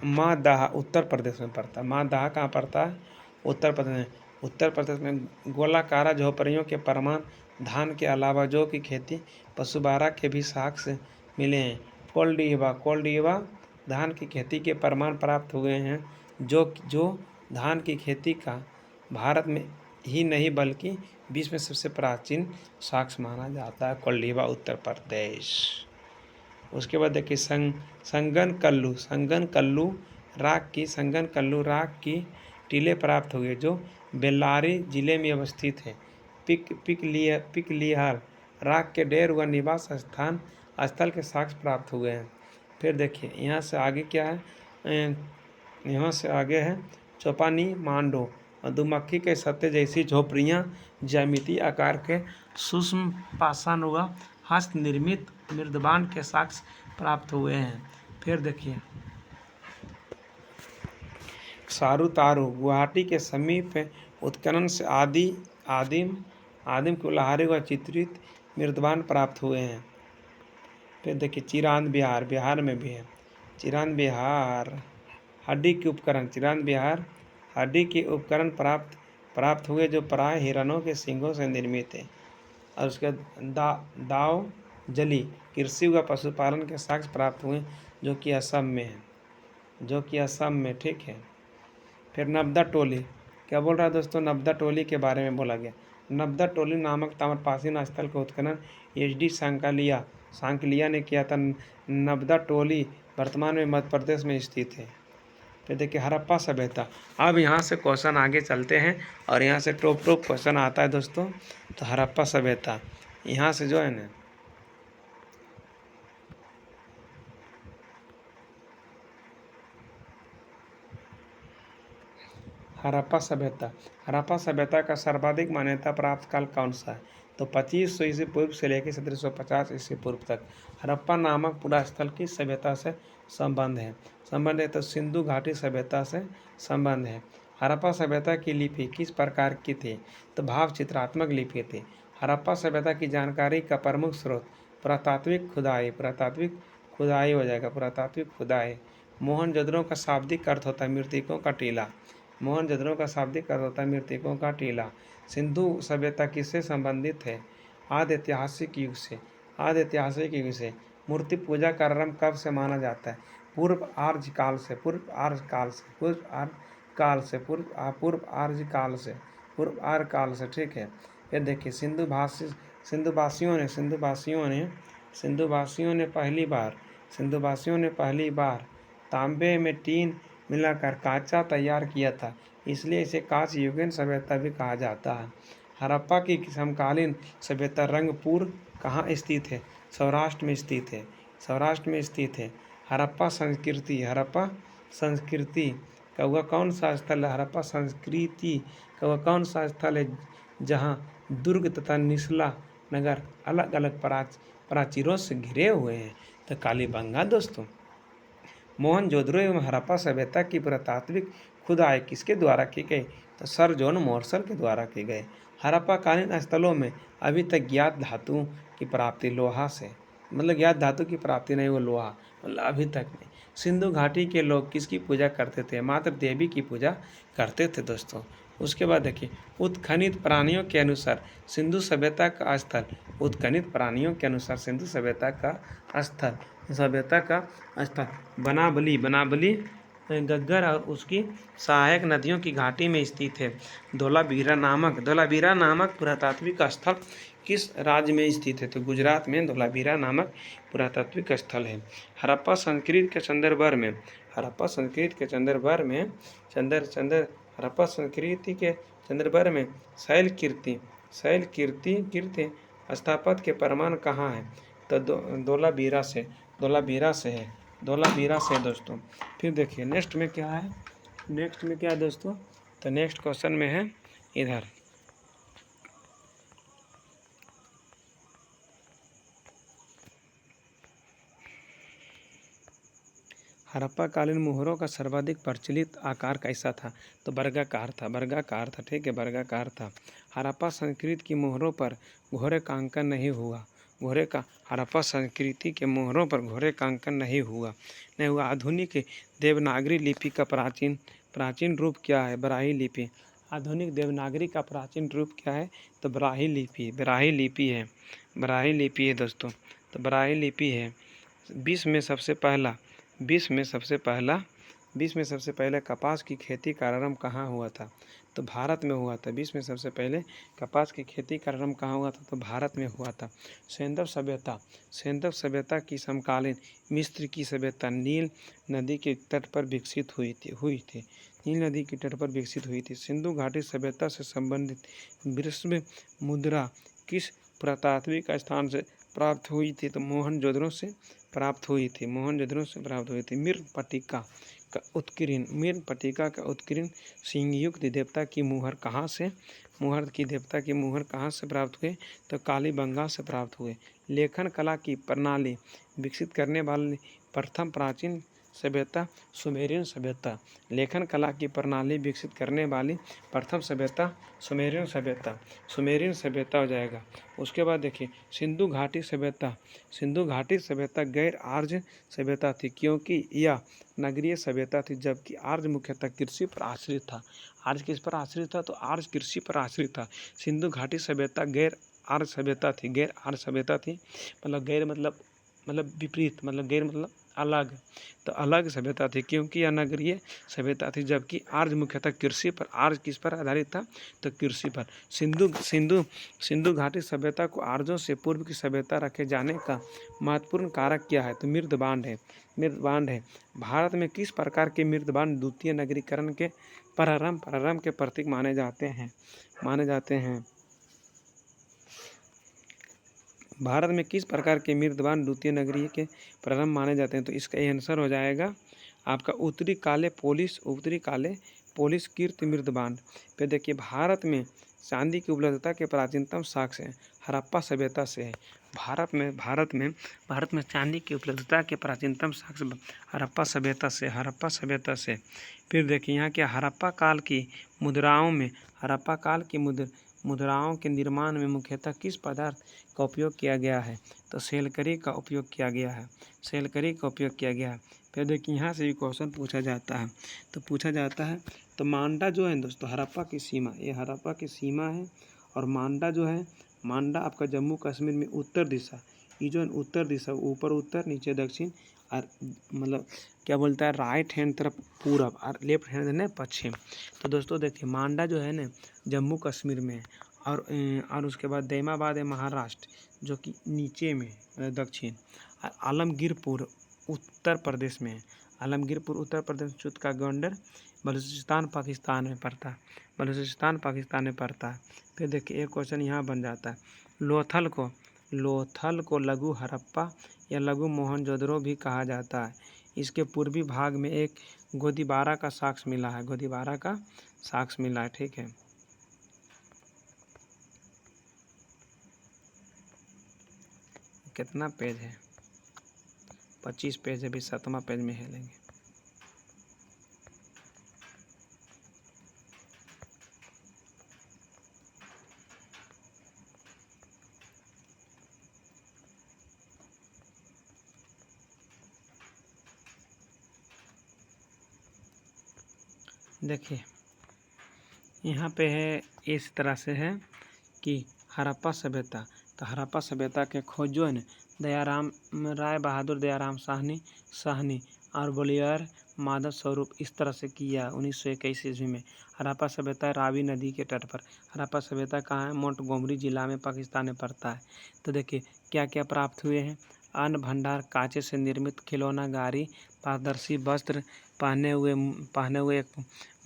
मादाहा उत्तर प्रदेश में पड़ता है। मादाहा कहाँ पड़ता है? उत्तर प्रदेश में। उत्तर प्रदेश में गोलाकार झोपड़ियों के प्रमाण, धान के अलावा जौ की खेती, पशुबारा के भी साक्ष्य मिले हैं। कोल्डिवा धान की खेती के प्रमाण प्राप्त हुए हैं, जो धान की खेती का भारत में ही नहीं बल्कि विश्व में सबसे प्राचीन साक्ष्य माना जाता है। कोल्डिवा उत्तर प्रदेश। उसके बाद देखिए, संगन कल्लू राग की टीले प्राप्त हुए जो बेल्लारी जिले में अवस्थित है। पिकलिहर राग के डेर व निवास स्थल के साक्ष्य प्राप्त हुए हैं। फिर देखिए, यहाँ से आगे क्या है? यहाँ से आगे है चोपानी मांडो। मधुमक्खी के सत्ते जैसी झोपड़ियाँ, ज्यामितीय आकार के सूक्ष्म पाषाणुआ हस्त निर्मित मृदबान के साक्ष्य प्राप्त हुए हैं। फिर देखिए सारूतारू गुवाहाटी के समीप उत्खनन से आदिम कुल्हाड़ी व चित्रित मृदबान प्राप्त हुए हैं। फिर देखिए चिरांद बिहार, बिहार में भी है चिरांद बिहार हड्डी के उपकरण, चिरांद बिहार हड्डी के उपकरण प्राप्त हुए जो प्राय हिरणों के सींगों से निर्मित है। और उसके दाव जली कृषि व पशुपालन के साक्ष्य प्राप्त हुए जो कि असम में है, ठीक है। फिर नब्दा टोली क्या बोल रहा है दोस्तों, नब्दा टोली के बारे में बोला गया। नब्दा टोली नामक ताम्रपाषाण स्थल का उत्खनन HD सांकलिया ने किया था। नब्दा टोली वर्तमान में मध्य प्रदेश में स्थित है। फिर देखिए हड़प्पा सभ्यता। अब यहाँ से क्वेश्चन आगे चलते हैं और यहाँ से टॉप क्वेश्चन आता है दोस्तों। तो हड़प्पा सभ्यता यहाँ से जो है ना हड़प्पा सभ्यता का सर्वाधिक मान्यता प्राप्त काल कौन सा है? तो 2500 ईस्वी पूर्व से लेकर 1750 ईस्वी पूर्व तक हड़प्पा नामक पूरा स्थल की सभ्यता से संबंध है तो सिंधु घाटी सभ्यता से संबंध है। हड़प्पा सभ्यता की लिपि किस प्रकार की थी? तो भाव चित्रात्मक लिपि थी। हड़प्पा सभ्यता की जानकारी का प्रमुख स्रोत पुरातात्विक खुदाई हो जाएगा, पुरातात्विक खुदाई। मोहनजोदड़ो का शाब्दिक अर्थ होता है मृतकों का टीला। मोहनजोदड़ो का शाब्दिक अर्थ होता है मृतकों का टीला। सिंधु सभ्यता किससे संबंधित है? आदि ऐतिहासिक युग से। मूर्ति पूजा का आरंभ कब से माना जाता है? पूर्व आर्य काल से, ठीक है। फिर देखिए सिंधुवासियों ने पहली बार तांबे में टीन मिलाकर कांचा तैयार किया था, इसलिए इसे कांच युगीन सभ्यता भी कहा जाता है। हड़प्पा की समकालीन सभ्यता रंगपुर कहाँ स्थित है? सौराष्ट्र में स्थित है। हड़प्पा संस्कृति का वह कौन सा स्थल है? हड़प्पा संस्कृति का वह कौन सा स्थल है जहाँ दुर्ग तथा निचला नगर अलग अलग प्राचीरों से घिरे हुए हैं? तो कालीबंगा दोस्तों। मोहनजोदड़ो एवं हड़प्पा सभ्यता की पुरातात्विक खुदाई किसके द्वारा की गई? तो सर जॉन मोर्सल के द्वारा की गई। हड़प्पा कालीन स्थलों में अभी तक ज्ञात धातुओं की प्राप्ति लोहा से, मतलब ज्ञात धातु की प्राप्ति नहीं, वो लोहा, मतलब अभी तक नहीं। सिंधु घाटी के लोग किसकी पूजा करते थे? मात्र देवी की पूजा करते थे दोस्तों। उसके बाद देखिए उत्खनित प्राणियों के अनुसार सिंधु सभ्यता का स्थल, बनाबली गग्गर और उसकी सहायक नदियों की घाटी में स्थित है। धोलावीरा नामक पुरातात्विक स्थल किस राज्य में स्थित है? तो गुजरात में धोलावीरा नामक पुरातात्विक स्थल है। हड़प्पा संस्कृति के संदर्भ में शैल कीर्ति स्थापत्य के प्रमाण कहाँ है? तो धोलावीरा से है दोस्तों। फिर देखिए नेक्स्ट में क्या है दोस्तों? तो नेक्स्ट क्वेश्चन में है इधर हड़प्पा कालीन मोहरों का सर्वाधिक प्रचलित आकार कैसा था? तो वर्गाकार था, ठीक है, वर्गाकार था। हड़प्पा संस्कृति की मोहरों पर घोड़े का अंकन नहीं हुआ। हड़प्पा संस्कृति के मोहरों पर घोड़े का अंकन नहीं हुआ। आधुनिक देवनागरी लिपि का प्राचीन रूप क्या है? ब्राह्मी लिपि। आधुनिक देवनागरी का प्राचीन रूप क्या है? तो ब्राह्मी लिपि है दोस्तों। तो ब्राह्मी लिपि है। विश्व में सबसे पहले कपास की खेती का आरंभ कहाँ हुआ था? तो भारत में हुआ था। विश्व में सबसे पहले कपास की खेती का आरंभ कहाँ हुआ था? तो भारत में हुआ था। सेंधव सभ्यता की समकालीन मिस्र की सभ्यता नील नदी के तट पर विकसित हुई थी। सिंधु घाटी सभ्यता से संबंधित विश्व मुद्रा किस पुरातात्विक स्थान से प्राप्त हुई थी? तो मोहनजोदड़ो से प्राप्त हुई थी, मोहनजोदड़ो से प्राप्त हुई थी। मृगपट्टिका का उत्कीर्ण, मृगपट्टिका का उत्कीर्ण सिंहयुक्त देवता की मुहर कहाँ से, मुहर की देवता की मुहर कहाँ से प्राप्त हुए, तो कालीबंगा से प्राप्त हुए। लेखन कला की प्रणाली विकसित करने वाली प्रथम प्राचीन सभ्यता सुमेरियन सभ्यता। लेखन कला की प्रणाली विकसित करने वाली प्रथम सभ्यता सुमेरियन सभ्यता, सुमेरियन सभ्यता हो जाएगा। उसके बाद देखिए सिंधु घाटी सभ्यता, सिंधु घाटी सभ्यता गैर आर्य सभ्यता थी, क्योंकि यह नगरीय सभ्यता थी, जबकि आर्य मुख्यतः कृषि पर आश्रित था। आर्य किस पर आश्रित था, तो आर्य कृषि पर आश्रित था। सिंधु घाटी सभ्यता गैर आर्य सभ्यता थी, गैर आर्य सभ्यता थी, मतलब गैर मतलब विपरीत, मतलब गैर मतलब अलग, तो अलग सभ्यता थी, क्योंकि यह नगरीय सभ्यता थी, जबकि आर्य मुख्यतः कृषि पर, आर्य किस पर आधारित था, तो कृषि पर। सिंधु घाटी सभ्यता को आर्यों से पूर्व की सभ्यता रखे जाने का महत्वपूर्ण कारक क्या है, तो मृदबांड है, मृदबांड है। भारत में किस प्रकार के मृदबांड द्वितीय नगरीकरण के प्रारंभ के प्रतीक माने जाते हैं, माने जाते हैं। भारत में किस प्रकार के मृदबांड द्वितीय नगरीय के प्रारंभ माने जाते हैं, तो इसका आंसर हो जाएगा आपका उत्तरी काले पोलिस कीर्ति मृदबांड। फिर देखिए भारत में चांदी की उपलब्धता के प्राचीनतम साक्ष्य हड़प्पा सभ्यता से है। भारत में चांदी की उपलब्धता के प्राचीनतम साक्ष्य हड़प्पा सभ्यता से। फिर देखिए यहाँ के हड़प्पा काल की मुद्राओं के निर्माण में मुख्यतः किस पदार्थ का उपयोग किया गया है, तो सेलकरी का उपयोग किया गया है, सेलकरी का उपयोग किया गया है। फिर देखिए यहाँ से भी क्वेश्चन पूछा जाता है, तो मांडा जो है दोस्तों हड़प्पा की सीमा, ये हड़प्पा की सीमा है, और मांडा जो है, मांडा आपका जम्मू कश्मीर में उत्तर दिशा, ये जो है उत्तर दिशा, ऊपर उत्तर नीचे दक्षिण, और मतलब क्या बोलता है राइट हैंड तरफ पूरब और लेफ्ट हैंड ने पश्चिम। तो दोस्तों देखिए मांडा जो है ना जम्मू कश्मीर में है, और उसके बाद दैमाबाद है महाराष्ट्र जो कि नीचे में दक्षिण, और आलमगीरपुर उत्तर प्रदेश में है, आलमगीरपुर उत्तर प्रदेश, चित्तौड़गढ़ बलूचिस्तान पाकिस्तान में पड़ता है, फिर देखिए एक क्वेश्चन यहाँ बन जाता है, लोथल को लघु हड़प्पा या लघु मोहनजोदड़ो भी कहा जाता है। इसके पूर्वी भाग में एक गोदीबारा का साक्ष्य मिला है, ठीक है। कितना पेज है, 25 पेज है, अभी 7वां पेज में है लेंगे। देखिए यहाँ पे है इस तरह से है कि हड़प्पा सभ्यता, तो हड़प्पा सभ्यता के खोज जो है ना राय बहादुर दयाराम साहनी और ग्वालियर माधव स्वरूप इस तरह से किया 1921 ईस्वी में। हड़प्पा सभ्यता रावी नदी के तट पर, हड़प्पा सभ्यता कहाँ है, मोंटगोमरी जिला में पाकिस्तान में पड़ता है। तो देखिए क्या क्या प्राप्त हुए हैं, अन्न भंडार, कांचे से निर्मित खिलौना, गाड़ी, पारदर्शी वस्त्र पहने हुए एक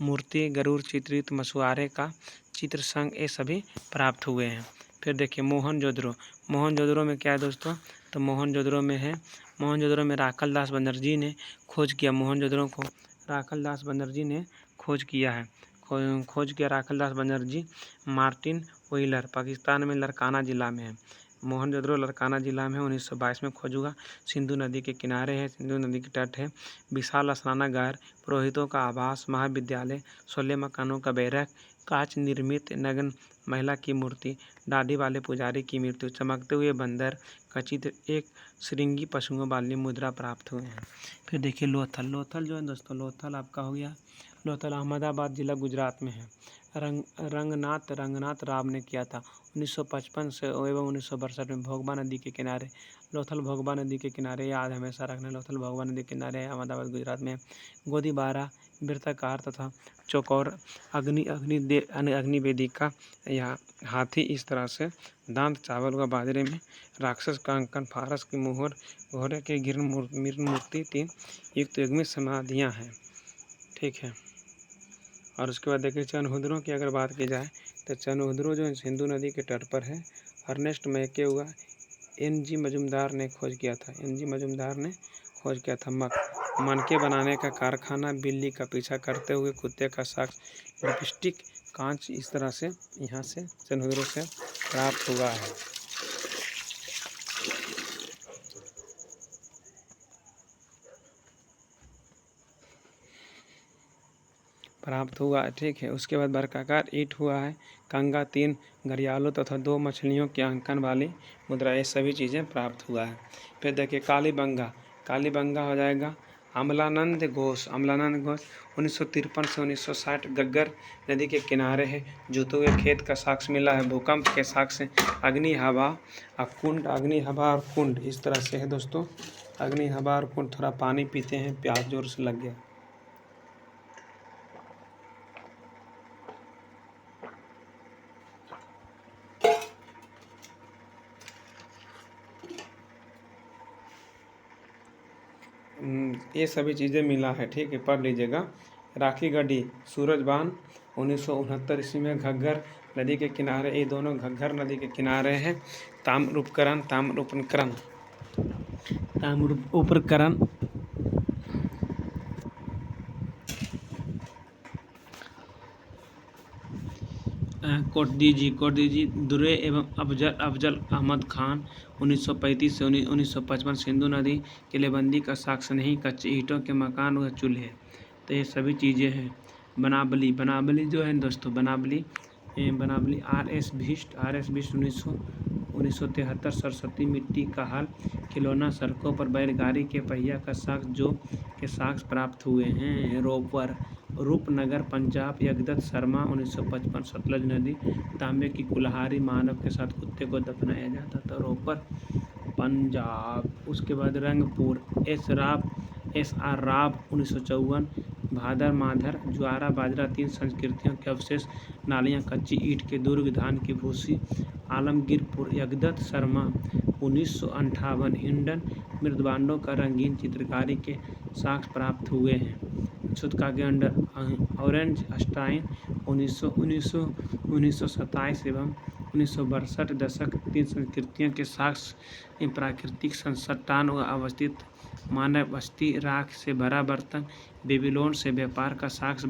मूर्ति, गरुड़ चित्रित मछुआरे का चित्र संग, ये सभी प्राप्त हुए हैं। फिर देखिए मोहनजोदड़ो में क्या है दोस्तों, तो मोहनजोदड़ो में राखल दास बनर्जी ने खोज किया, मोहनजोदड़ो को राखल दास बनर्जी ने खोज किया है, राखल दास बनर्जी। मार्टिन व्हीलर पाकिस्तान में लरकाना जिला में है, मोहनजोदड़ो लरकाना जिला में 1922 में खोज हुआ। सिंधु नदी के किनारे है, सिंधु नदी के तट है। विशाल स्नानागार, पुरोहितों का आवास, महाविद्यालय, 16 मकानों का बैरक, कांच निर्मित नग्न महिला की मूर्ति, दाढ़ी वाले पुजारी की मृत्यु, चमकते हुए बंदर का चित्र, एक श्रृंगी पशुओं वाली मुद्रा प्राप्त हुए हैं। फिर देखिए लोथल जो है दोस्तों, लोथल आपका हो गया, लोथल अहमदाबाद जिला गुजरात में है। रंगनाथ राव ने किया था 1955 से एवं 1962 में भोगबा नदी के किनारे। लोथल भोगबा नदी के किनारे याद हमेशा रखना, लोथल भोगबा नदी के किनारे अहमदाबाद गुजरात में। गोदीबारा वृत्ताकार तथा चौकोर अग्निवेदिका या हाथी इस तरह से, दांत चावल व बाजरे में, राक्षस का अंकन, फारस की मोहर, घोड़े के गिर मूर्ति, 3 युक्त युग्मित समाधियाँ हैं, ठीक है। और उसके बाद देखिए चनहुदरों की अगर बात की जाए तो चनहुदरो जो सिंधु नदी के तट पर है। अर्नेस्ट मैके हुआ NG मजुमदार ने खोज किया था? NG मजुमदार ने खोज किया था मनके बनाने का कारखाना, बिल्ली का पीछा करते हुए कुत्ते का साक्ष, लिपस्टिक, कांच, इस तरह से यहाँ से चंद्रशेखर से प्राप्त हुआ है। प्राप्त हुआ है, ठीक है। उसके बाद वर्गाकार ईंट हुआ है, कंगा, 3 घड़ियालों तथा 2 मछलियों के अंकन वाली मुद्रा, ये सभी चीज़ें प्राप्त हुआ है। फिर देखिए कालीबंगा, कालीबंगा हो जाएगा अमलानंद घोष, अमलानंद घोष 1953 से 1960 घग्गर नदी के किनारे है। जूते हुए खेत का साक्ष्य मिला है, भूकंप के साक्ष्य, अग्नि हवा और कुंड, अग्नि हवा और कुंड, इस तरह से है दोस्तों। अग्नि हवा और कुंड, थोड़ा पानी पीते हैं, प्यास जोर से लग गया। ये सभी चीज़ें मिला है, ठीक है, पढ़ लीजिएगा। राखी गढ़ी, सूरजबान 1969 ईस्वी में घग्गर नदी के किनारे, ये दोनों घग्गर नदी के किनारे हैं। ताम्रउपकरण, ताम्रउपकरण, ताम्रउपकरण कोटदीजी दुर्रे एवं अफजल अहमद खान 1935 से 1955 सिंधु नदी किलेबंदी का साक्ष्य नहीं, कच्चे ईंटों के मकान व चूल्हे, तो ये सभी चीज़ें हैं। बनाबली, बनाबली जो है दोस्तों, बनाबली RS भीष्ट 1973 सरस्वती मिट्टी का हल, खिलौना, सड़कों पर बैलगाड़ी के पहिया का साक्ष्य जो के साक्ष्य प्राप्त हुए हैं। रोपर, रूपनगर पंजाब, यगदत्त शर्मा 1955 सतलज नदी, तांबे की कुल्हाड़ी, मानव के साथ कुत्ते को दफनाया जाता था, रोपर पंजाब। उसके बाद रंगपुर, SR राव 1954, भादर माधर, ज्वारा बाजरा, 3 संस्कृतियों के अवशेष, नालियाँ, कच्ची ईंट के दुर्ग, धान की भूसी, आलमगीरपुर, यगदत्त शर्मा 1958, हिंडन मृदबांडों का रंगीन चित्रकारी के साक्ष्य प्राप्त हुए हैं। छुतका के अंडर ऑरेंज स्टाइन 1927 एवं 1962 दशक, 3 संस्कृतियों के साक्ष्य, प्राकृतिक संसटान व अवस्थित मानव बस्ती, राख से भरा बर्तन, बेबीलोन से व्यापार का साक्ष्य,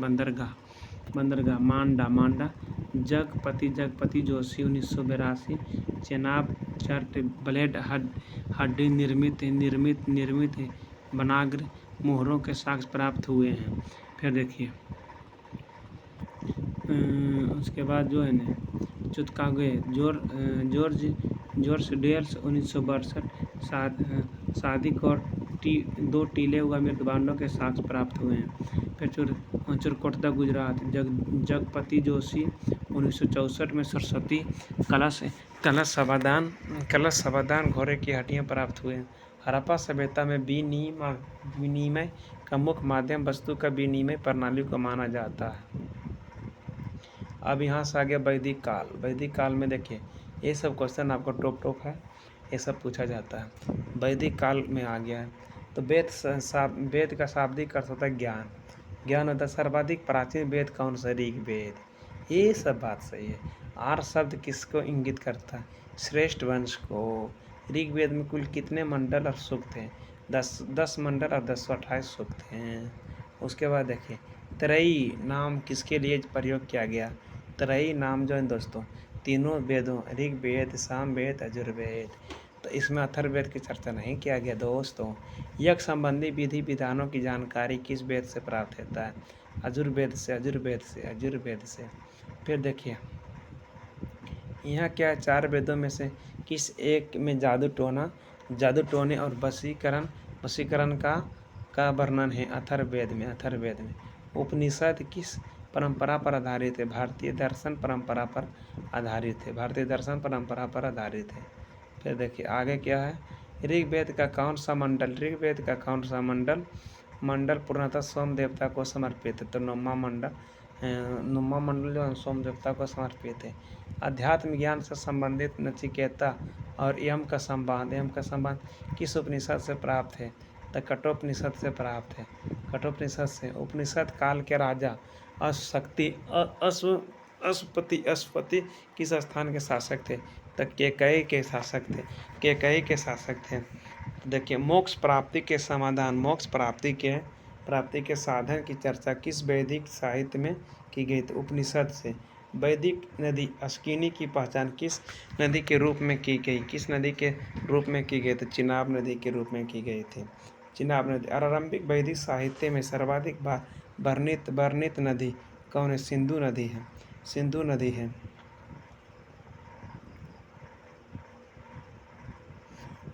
बंदरगाह मांडा, जगपति जोशी 1982, चेनाब चर्च ब्लेड हड्डी निर्मित बनाग्र मोहरों के साक्ष्य प्राप्त हुए हैं। फिर देखिए उसके बाद जो है ना चुतकागे जॉर्ज डेल्स 1962, सादिक और 2 टीले हुआ मृदबांडों के साक्ष्य प्राप्त हुए हैं। फिर चुरकोटदा गुजरात, जगपति जोशी 1964 में सरस्वती कलश समाधान घोड़े की हड्डियाँ प्राप्त हुए हैं। हड़प्पा सभ्यता में विनिमय का मुख्य माध्यम वस्तु का विनिमय प्रणाली को माना जाता है। अब यहाँ से आगे वैदिक काल में देखिए ये सब क्वेश्चन आपको टॉप है, ये सब पूछा जाता है। वैदिक काल में आ गया है तो वेद का शाब्दिक अर्थ होता है ज्ञान होता है। सर्वाधिक प्राचीन वेद कौन सा? ऋग्वेद। ये सब बात सही है। आर शब्द किसको इंगित करता है? श्रेष्ठ वंश को। ऋग्वेद में कुल कितने मंडल और सूक्त हैं? 10 मंडल और 1028 सूक्त हैं। उसके बाद देखिए त्रयी नाम किसके लिए प्रयोग किया गया? त्रयी नाम जो है दोस्तों तीनों वेदों ऋग्वेद, सामवेद, यजुर्वेद, तो इसमें अथर्ववेद की चर्चा नहीं किया गया दोस्तों। यज्ञ संबंधी विधि विधानों की जानकारी किस वेद से प्राप्त होता है? यजुर्वेद से। फिर देखिए यहाँ क्या है, 4 वेदों में से किस एक में जादू टोने और वशीकरण का वर्णन है? अथर्ववेद में। उपनिषद किस परंपरा पर आधारित है? भारतीय दर्शन परंपरा पर आधारित है। फिर देखिए आगे क्या है, ऋग्वेद का कौन सा मंडल पूर्णतः सोम देवता को समर्पित है? तो 9वां मंडल जो है सोम देवता को समर्पित है। अध्यात्म ज्ञान से संबंधित नचिकेता और यम का संबंध किस उपनिषद से प्राप्त है? तो कठोपनिषद से प्राप्त है। उपनिषद काल के राजा अश्वपति किस स्थान के शासक थे? तो कैकेयी के शासक थे, कैकेयी के शासक थे। तो देखिए मोक्ष प्राप्ति के समाधान, मोक्ष प्राप्ति के साधन की चर्चा किस वैदिक साहित्य में की गई? तो उपनिषद से। वैदिक नदी अस्किनी की पहचान किस नदी के रूप में की गई? किस नदी के रूप में की गई? तो चिनाब नदी के रूप में की गई थी, चिनाब नदी। आरंभिक वैदिक साहित्य में सर्वाधिक वर्णित नदी कौन है? सिंधु नदी है, सिंधु नदी है।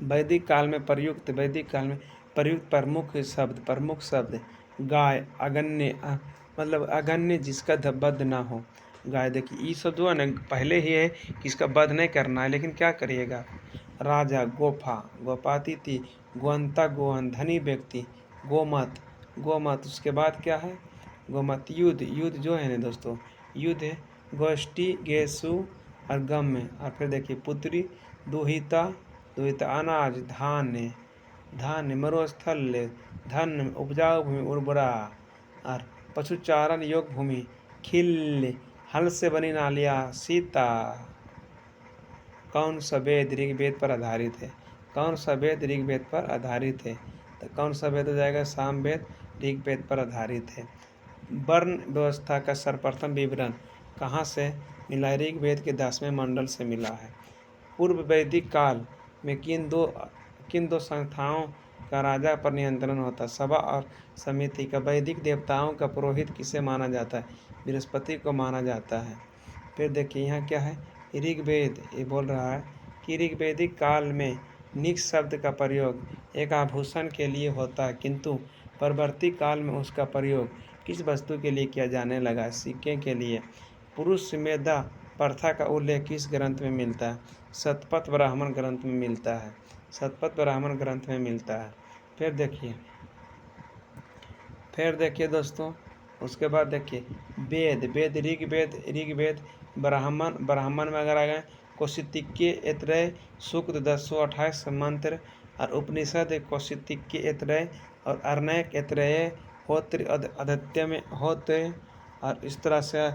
वैदिक काल में प्रयुक्त प्रमुख शब्द गाय, अगन्य, मतलब अगन्य जिसका वध ना हो। गाय देखिए ये शब्द हुआ ना, पहले ही है कि इसका वध नहीं करना है, लेकिन क्या करिएगा? राजा, गोफा, गोपातिथि, गोवंता गोवन, धनी व्यक्ति, गोमत, उसके बाद क्या है? गोमत। युद्ध जो है ना दोस्तों, युद्ध है गोष्ठी, गेसु और गम्य। और फिर देखिए पुत्री, दुहिता, अनाज, धान्य, मरुस्थल, धन, उपजाऊ भूमि, उर्वरा। और पशुचारण योग्य भूमि, खिल, हल से बनी नालियाँ, सीता। कौन सा वेद ऋग्वेद पर आधारित है? कौन सा वेद ऋग्वेद पर आधारित है? तो कौन सा वेद हो जाएगा? सामवेद ऋग्वेद पर आधारित है। वर्ण व्यवस्था का सर्वप्रथम विवरण कहाँ से मिला? ऋग्वेद के 10वें मंडल से मिला है। पूर्व वैदिक काल में किन दो संस्थाओं का राजा पर नियंत्रण होता? सभा और समिति का। वैदिक देवताओं का पुरोहित किसे माना जाता है? बृहस्पति को माना जाता है। फिर देखिए यहाँ क्या है? ऋग्वेद ये बोल रहा है कि ऋग्वैदिक काल में निक शब्द का प्रयोग एक आभूषण के लिए होता है, किंतु परवर्ती काल में उसका प्रयोग किस वस्तु के लिए किया जाने लगा? सिक्के के लिए। पुरुष मेधा प्रथा का उल्लेख किस ग्रंथ में मिलता है? शतपथ ब्राह्मण ग्रंथ में मिलता है, शतपथ ब्राह्मण ग्रंथ में मिलता है। फिर देखिए दोस्तों, उसके बाद देखिए वेद ऋग्वेद ब्राह्मण में अगर आ गए कौशितिक्य ऐतरेय सूक्त 1028 मंत्र, और उपनिषद कौशितिक्य ऐतरेय और अर्णैक ऐतरेय होत्र आदित्य में होते। और इस तरह से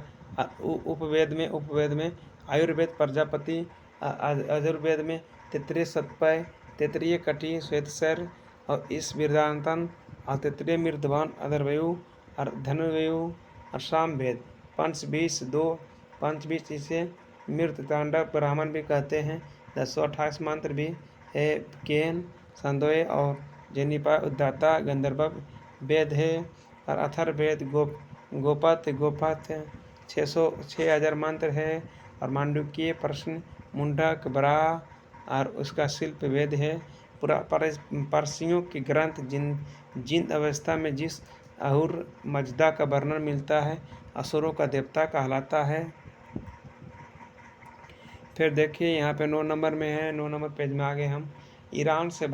उपवेद में आयुर्वेद प्रजापति, अजुर्वेद में तैत्तिरीय शतपथ, तैत्तिरीय कटी, श्वेतशर और इस वेदांतन, और तैत्तिरीय मृदवान, अथर्ववेद और धनुर्वेद और सामवेद। पंचबीज इसे मृत तांडव ब्राह्मण भी कहते हैं। 1028 मंत्र भी है, केन, संदोय और जनिपा, उद्दाता, गंधर्व वेद है। और अथर्ववेद गोपथ 6000 मंत्र है। और मांडुक्य, प्रश्न, मुंडक, बराह और उसका शिल्प वेद है। पूरा पारसियों के ग्रंथ जिन अवस्था में जिस अहुर मजदा का वर्णन मिलता है, असुरों का देवता कहलाता है। फिर देखिए यहाँ पे 9 नंबर में है, 9 नंबर पेज में आगे हम ईरान से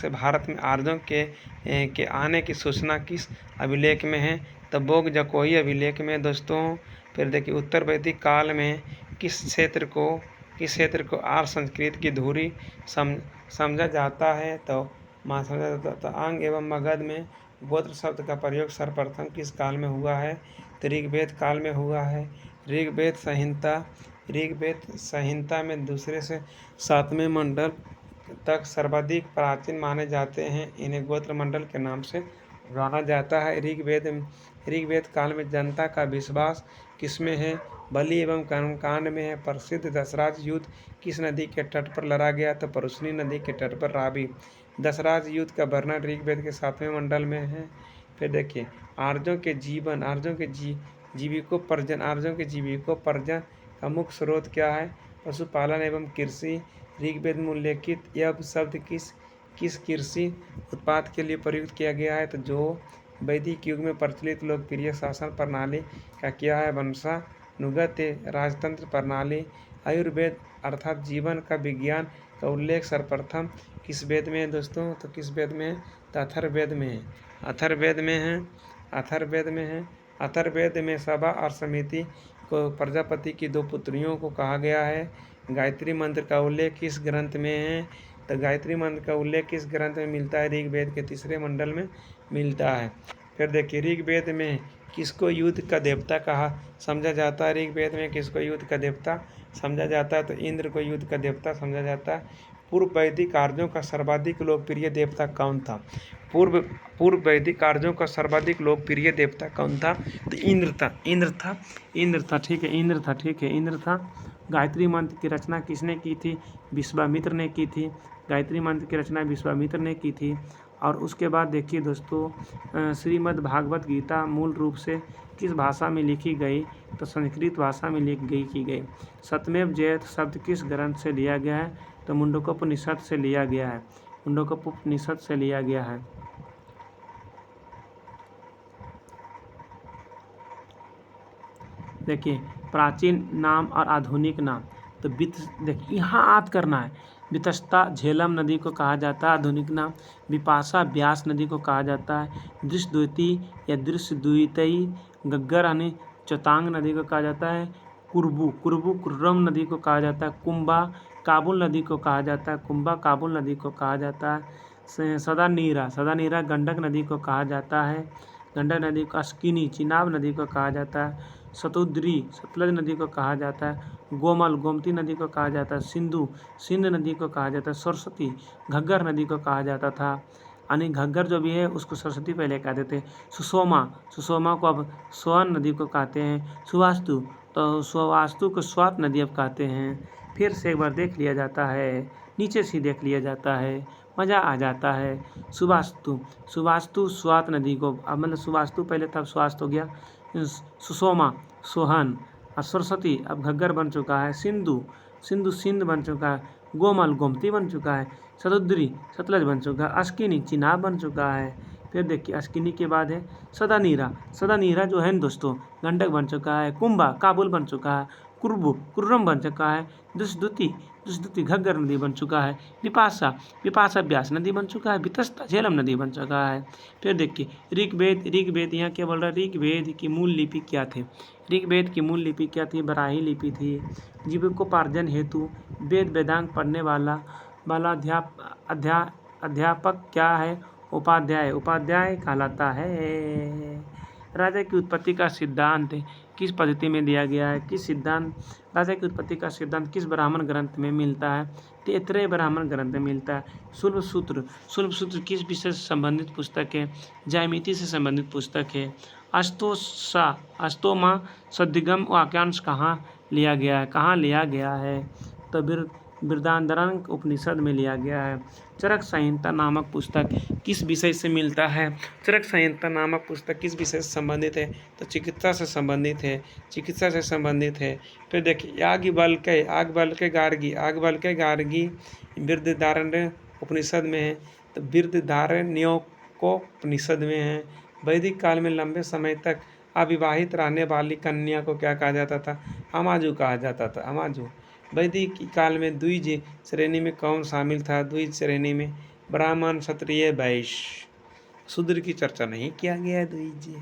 भारत में आर्यों के आने की सूचना किस अभिलेख में है? तो बोग जकोई अभिलेख में दोस्तों। फिर देखिए उत्तर वैदिक काल में किस क्षेत्र को आर्य संस्कृति की धुरी समझा जाता है? तो अंग एवं मगध में गोत्र शब्द का प्रयोग सर्वप्रथम किस काल में हुआ है? तो ऋग्वेद काल में हुआ है। ऋग्वेद संहिता में 2 से 7वें मंडल तक सर्वाधिक प्राचीन माने जाते हैं। इन्हें गोत्र मंडल के नाम से जाना जाता है। ऋग्वेद काल में जनता का विश्वास किसमें है? बलि एवं कर्मकांड में है। प्रसिद्ध दशराज युद्ध किस नदी के तट पर लड़ा गया? तो परुशनी नदी के तट पर रावी। दशराज युद्ध का वर्णन ऋग्वेद के 7वें मंडल में है। फिर देखिए आर्यों के जीविकोपार्जन का मुख्य स्रोत क्या है? पशुपालन एवं कृषि। ऋग्वेद में उल्लेखित यह शब्द किस कृषि उत्पाद के लिए प्रयुक्त किया गया है? तो जो वैदिक युग में प्रचलित लोकप्रिय शासन प्रणाली का क्या है? वंशानुगत राजतंत्र प्रणाली। आयुर्वेद अर्थात जीवन का विज्ञान का उल्लेख सर्वप्रथम किस वेद में है दोस्तों? तो किस वेद में है? तो अथर्ववेद में है। अथर्ववेद में सभा और समिति को प्रजापति की 2 पुत्रियों को कहा गया है। गायत्री मंत्र का उल्लेख किस ग्रंथ में है? तो गायत्री मंत्र का उल्लेख किस ग्रंथ में मिलता है? ऋग्वेद के 3रे मंडल में मिलता है। फिर देखिए ऋग्वेद में किसको युद्ध का देवता कहा समझा जाता है? ऋग्वेद में किसको युद्ध का देवता समझा जाता है? तो इंद्र को युद्ध का देवता समझा जाता है। पूर्व वैदिक कार्यों का सर्वाधिक लोकप्रिय देवता कौन था? पूर्व वैदिक कार्यों का सर्वाधिक लोकप्रिय देवता कौन था? तो इंद्र था। ठीक है, इंद्र था। गायत्री मंत्र की रचना किसने की थी? विश्वामित्र ने की थी। गायत्री मंत्र की रचना विश्वामित्र ने की थी। और उसके बाद देखिए दोस्तों, श्रीमद् भागवत गीता मूल रूप से किस भाषा में लिखी गई? तो संस्कृत भाषा में की गई। सत्यमेव जयते शब्द किस ग्रंथ से लिया गया है? तो मुंडकोपनिषद से लिया गया है। मुंडकोपनिषद से लिया गया है। देखिए, प्राचीन नाम और आधुनिक नाम। तो देखिए यहाँ याद करना है। वितस्ता झेलम नदी को कहा जाता है आधुनिक नाम। विपाशा ब्यास नदी को कहा जाता है। दृश्यद्वैती या दृश्यद्वैतई गग्गर यानी चौतांग नदी को कहा जाता है। कुर्बू कुर्रम नदी को कहा जाता है। कुंभा काबुल नदी को कहा जाता है। कुंभा काबुल नदी को कहा जाता है। सदा नीरा गंडक नदी को कहा जाता है। गंडक नदी को अस्किनी चिनाब नदी को कहा जाता है। सतुद्री सतलज नदी को कहा जाता है। गोमल गोमती नदी को कहा जाता है। सिंधु सिंध नदी को कहा जाता है। सरस्वती घग्गर नदी को कहा जाता था। यानी घग्गर जो भी है उसको सरस्वती पहले कहते थे। सुषोमा को अब सोन नदी को कहते हैं। सुवास्तु तो सुवास्तु को स्वात नदी अब कहते हैं। फिर से एक बार देख लिया जाता है, नीचे से देख लिया जाता है, मज़ा आ जाता है। सुवास्तु स्वात नदी को अब मतलब सुवास्तु पहले था, स्वास्थ्य हो गया। सुषोमा सोहन और सरस्वती अब घग्गर बन चुका है। सिंधु सिंध बन चुका है। गोमल गोमती बन चुका है। सतुद्री सतलज बन चुका है। अस्किनी चिनाब बन चुका है। फिर देखिए अस्किनी के बाद है सदा नीरा जो है दोस्तों गंडक बन चुका है। कुंभा काबुल बन चुका है। कुर्रम बन चुका है। दुष्दुति घग्गर नदी बन चुका है। विपाशा ब्यास नदी बन चुका है। वितस्ता झेलम नदी बन चुका है। फिर देखिए ऋग्वेद यहाँ क्या बोल रहा है? ऋग्वेद की मूल लिपि क्या थी? ऋग्वेद की मूल लिपि क्या थी? बराही लिपि थी। जीविकोपार्जन हेतु वेदांग पढ़ने वाला अध्यापक क्या है? उपाध्याय कहलाता है। राजा की उत्पत्ति का सिद्धांत किस पद्धति में दिया गया है? राजा की उत्पत्ति का सिद्धांत किस ब्राह्मण ग्रंथ में मिलता है? तैत्रेय ब्राह्मण ग्रंथ में मिलता है। शुल्ब सूत्र किस विषय से संबंधित पुस्तक है? ज्यामिति से संबंधित पुस्तक है। अस्तोमा सद्गम वाक्यांश कहाँ लिया गया है? तो बृहदारण्यक उपनिषद में लिया गया है। चरक संहिता नामक पुस्तक किस विषय से मिलता है? चरक संहिता नामक पुस्तक किस विषय से संबंधित है? तो चिकित्सा से संबंधित है। फिर देखिए याज्ञवल्क्य गार्गी बृहदारण्यक उपनिषद में है। तो बृहदारण्यकोपनिषद में है। वैदिक काल में लंबे समय तक अविवाहित रहने वाली कन्या को क्या कहा जाता था? अमाजु कहा जाता था। अमाजु। वैदिक काल में द्विज श्रेणी में कौन शामिल था? द्विज श्रेणी में ब्राह्मण क्षत्रिय वैश्य। शूद्र की चर्चा नहीं किया गया है। द्विज।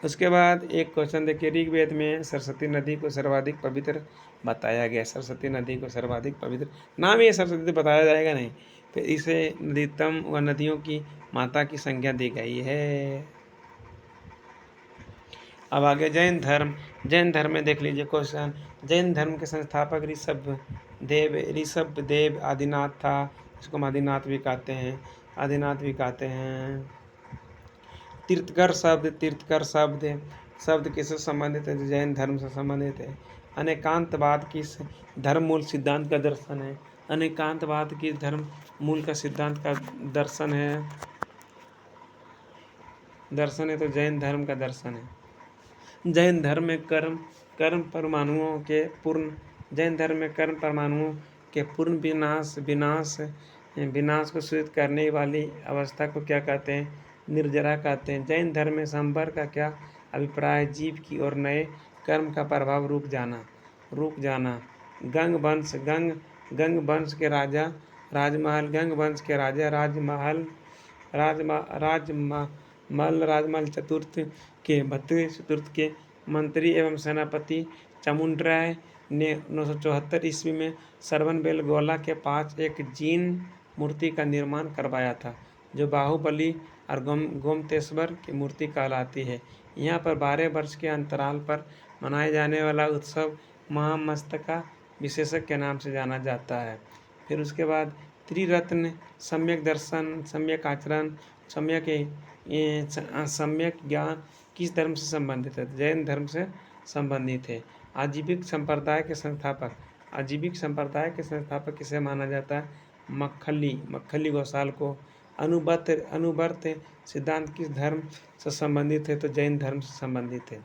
उसके बाद एक क्वेश्चन देखिए, ऋग्वेद में सरस्वती नदी को सर्वाधिक पवित्र बताया गया। सरस्वती नदी को सर्वाधिक पवित्र नाम ही सरस्वती बताया जाएगा नहीं। फिर इसे नदीतम व नदियों की माता की संज्ञा दी गई है। अब आगे जैन धर्म में देख लीजिए क्वेश्चन। जैन धर्म के संस्थापक ऋषभ देव आदिनाथ था। इसको हम आदिनाथ भी कहते हैं। तीर्थकर शब्द किससे संबंधित है? जैन धर्म से संबंधित है। अनेकांतवाद किस धर्म मूल सिद्धांत का दर्शन है? अनेकांतवाद किस धर्म मूल का सिद्धांत का दर्शन है? तो जैन धर्म का दर्शन है। जैन धर्म में कर्म परमाणुओं के पूर्ण विनाश को सूचित करने वाली अवस्था को क्या कहते हैं? निर्जरा कहते हैं। जैन धर्म में संपर्क का क्या अभिप्राय? जीव की और नए कर्म का प्रभाव रुक जाना। गंग वंश के राजा राजमहल चतुर्थ के मंत्री एवं सेनापति चामुंडराय ने 974 ईस्वी में श्रवणबेलगोला के पास एक जीन मूर्ति का निर्माण करवाया था। जो बाहुबली और गोमतेश्वर की मूर्ति कहलाती है। यहाँ पर 12 वर्ष के अंतराल पर मनाए जाने वाला उत्सव महामस्तका विशेषक के नाम से जाना जाता है। फिर उसके बाद त्रिरत्न, सम्यक दर्शन, सम्यक आचरण, सम्यक ज्ञान किस धर्म से संबंधित है? जैन धर्म से संबंधित है। आजीविक संप्रदाय के संस्थापक, आजीविक संप्रदाय के संस्थापक किसे माना जाता है? मक्खली गोसाल को। अनुवर्त सिद्धांत किस धर्म से संबंधित है? तो जैन धर्म से संबंधित है।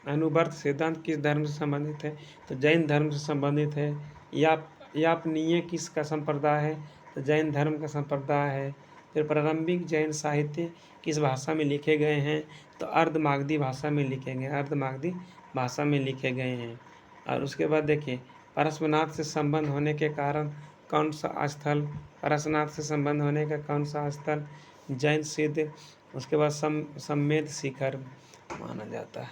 अनुवर्त सिद्धांत किस धर्म से संबंधित है? तो जैन धर्म से संबंधित है। यापनीय किसका संप्रदाय है? तो जैन धर्म का संप्रदाय है। फिर प्रारंभिक जैन साहित्य किस भाषा में लिखे गए हैं? तो अर्धमागधी भाषा में लिखे गए, अर्धमागधी भाषा में लिखे गए हैं। और उसके बाद देखिए, पारसनाथ से संबंध होने के कारण कौन सा स्थल, पारसनाथ से संबंध होने का कौन सा स्थल? जैन सिद्ध। उसके बाद सम्मेद शिखर माना जाता है।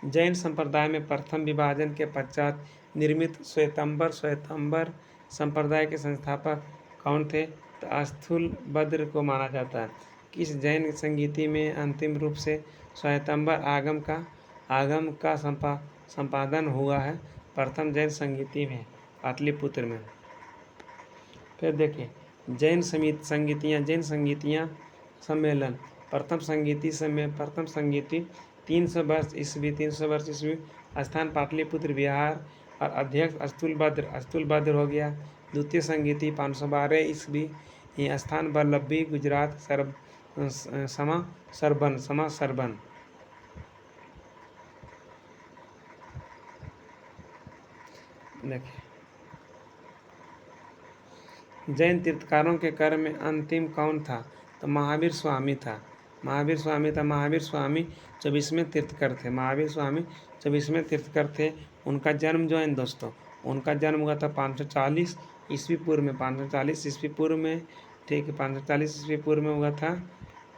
जैन संप्रदाय में प्रथम विभाजन के पश्चात निर्मित श्वेतांबर संप्रदाय के संस्थापक कौन थे? तो स्थूलभद्र को माना जाता है। किस जैन संगीति में अंतिम रूप से श्वेतांबर आगम का संपादन हुआ है? प्रथम जैन संगीति में, पाटलिपुत्र में। फिर देखिए, जैन संगीतियाँ सम्मेलन, प्रथम संगीति 300 वर्ष ईस्वी, स्थान पाटलिपुत्र बिहार, और अध्यक्ष स्थूलभद्र हो गया। द्वितीय संगीति 512 ईस्वी, स्थान वल्लभी गुजरात, सरबन। देखिए, जैन तीर्थकारों के क्रम में अंतिम कौन था? तो महावीर स्वामी था। महावीर स्वामी 24वें तीर्थकर थे। महावीर स्वामी 24वें तीर्थकर थे। उनका जन्म जो है दोस्तों, उनका जन्म हुआ था 540 ईस्वी पूर्व में, 540 ईस्वी पूर्व में, ठीक है, 540 ईस्वी पूर्व में हुआ था।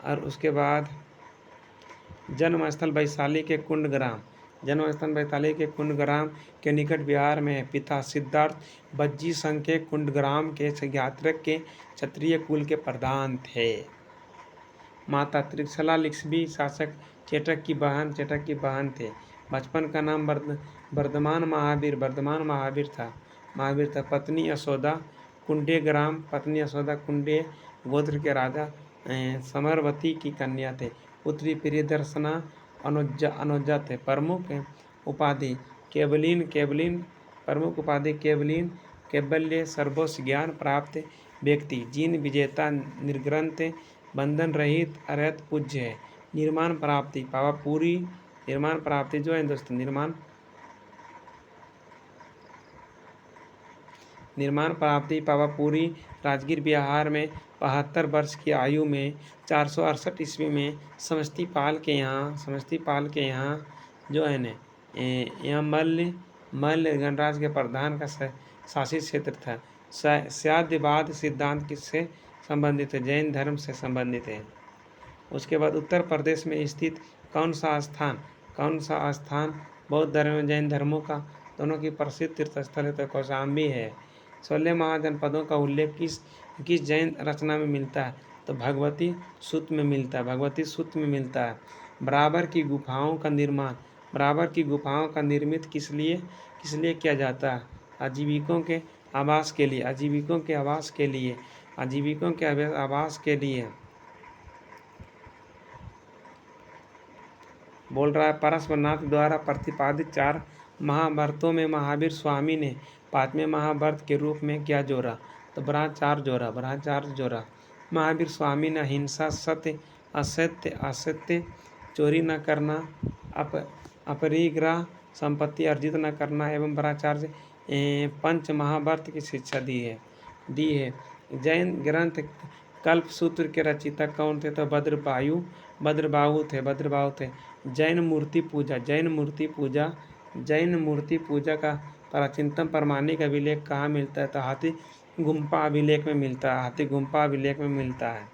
और उसके बाद जन्मस्थल वैशाली के कुंडग्राम के निकट बिहार में है। पिता सिद्धार्थ बज्जी संघ के कुंडग्राम के यात्रक के क्षत्रिय कुल के प्रधान थे। माता त्रिशला लिच्छवी शासक चेटक की बहन थे। बचपन का नाम वर्धमान महावीर था। पत्नी यशोदा कुंडे गोत्र के राजा समरवती की कन्या थे। पुत्री प्रियदर्शना अनुजा थे। प्रमुख उपाधि कैवल्य सर्वोच्च ज्ञान प्राप्त व्यक्ति, जिन विजेता, निर्ग्रंथ, बंधन रहित, अरहत पूज्य है। निर्माण प्राप्ति जो है दोस्तों, निर्माण प्राप्ति पावापुरी राजगीर बिहार में 72 वर्ष की आयु में 468 ईस्वी में समस्ती पाल के यहाँ जो है न, यहाँ मल्ल गणराज के प्रधान का शासित क्षेत्र था। शाद्यवाद सिद्धांत किससे संबंधित है? जैन धर्म से संबंधित है। उसके बाद उत्तर प्रदेश में स्थित कौन सा स्थान बौद्ध धर्म और जैन धर्मों का दोनों की प्रसिद्ध तीर्थस्थल है? तो कौशाम्बी है। 16 महाजनपदों का उल्लेख किस जैन रचना में मिलता है? तो भगवती सूत्र में मिलता है। बराबर की गुफाओं का निर्मित किस लिए किया जाता है? आजीविकों के आवास के लिए बोल रहा है। पारसनाथ द्वारा प्रतिपादित 4 महाव्रतों में महावीर स्वामी ने 5वें महाव्रत के रूप में क्या जोड़ा? तो ब्रह्मचार्य जोड़ा। महावीर स्वामी ने हिंसा, सत्य, असत्य, चोरी न करना, अपरिग्रह, संपत्ति अर्जित न करना एवं ब्रह्मचार्य 5 महाव्रत की शिक्षा दी है। जैन ग्रंथ कल्पसूत्र के रचयिता कौन थे? तो भद्रबाहु थे। जैन मूर्ति पूजा का प्राचीनतम प्रमाणिक अभिलेख कहाँ मिलता है? तो हाथी गुम्फा अभिलेख में मिलता है।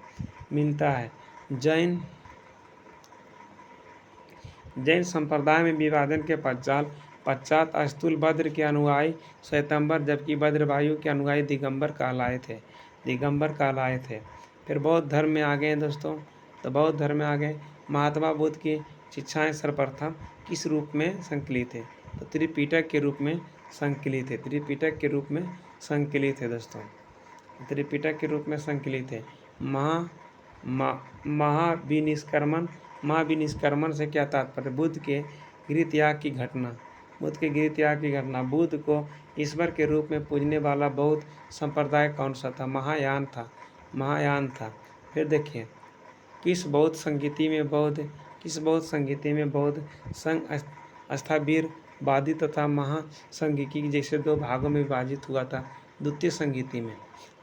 जैन संप्रदाय में विभाजन के पश्चात स्थूलभद्र के अनुयायी श्वेतांबर, जबकि भद्रबाहु के अनुयायी दिगंबर कहलाए थे। दिगंबर कहलाए थे। फिर बौद्ध धर्म में आ गए हैं दोस्तों, तो बौद्ध धर्म में आ गए। महात्मा बुद्ध की शिक्षाएं सर्वप्रथम किस रूप में संकलित है? तो त्रिपिटक के रूप में संकलित है। त्रिपिटक के रूप में संकलित है दोस्तों, त्रिपिटक के रूप में संकलित है। महाविनिष्क्रमण, महाविनिष्क्रमण से क्या तात्पर्य? बुद्ध के गृहत्याग की घटना, बुद्ध के गृहत्याग की घटना। बुद्ध को ईश्वर के रूप में पूजने वाला बौद्ध संप्रदाय कौन सा था? महायान था, महायान था। फिर देखिए किस बौद्ध संगीति में बौद्ध संघ स्थविरवादी तथा महासंघिकी जैसे दो भागों में विभाजित हुआ था? द्वितीय संगीति में,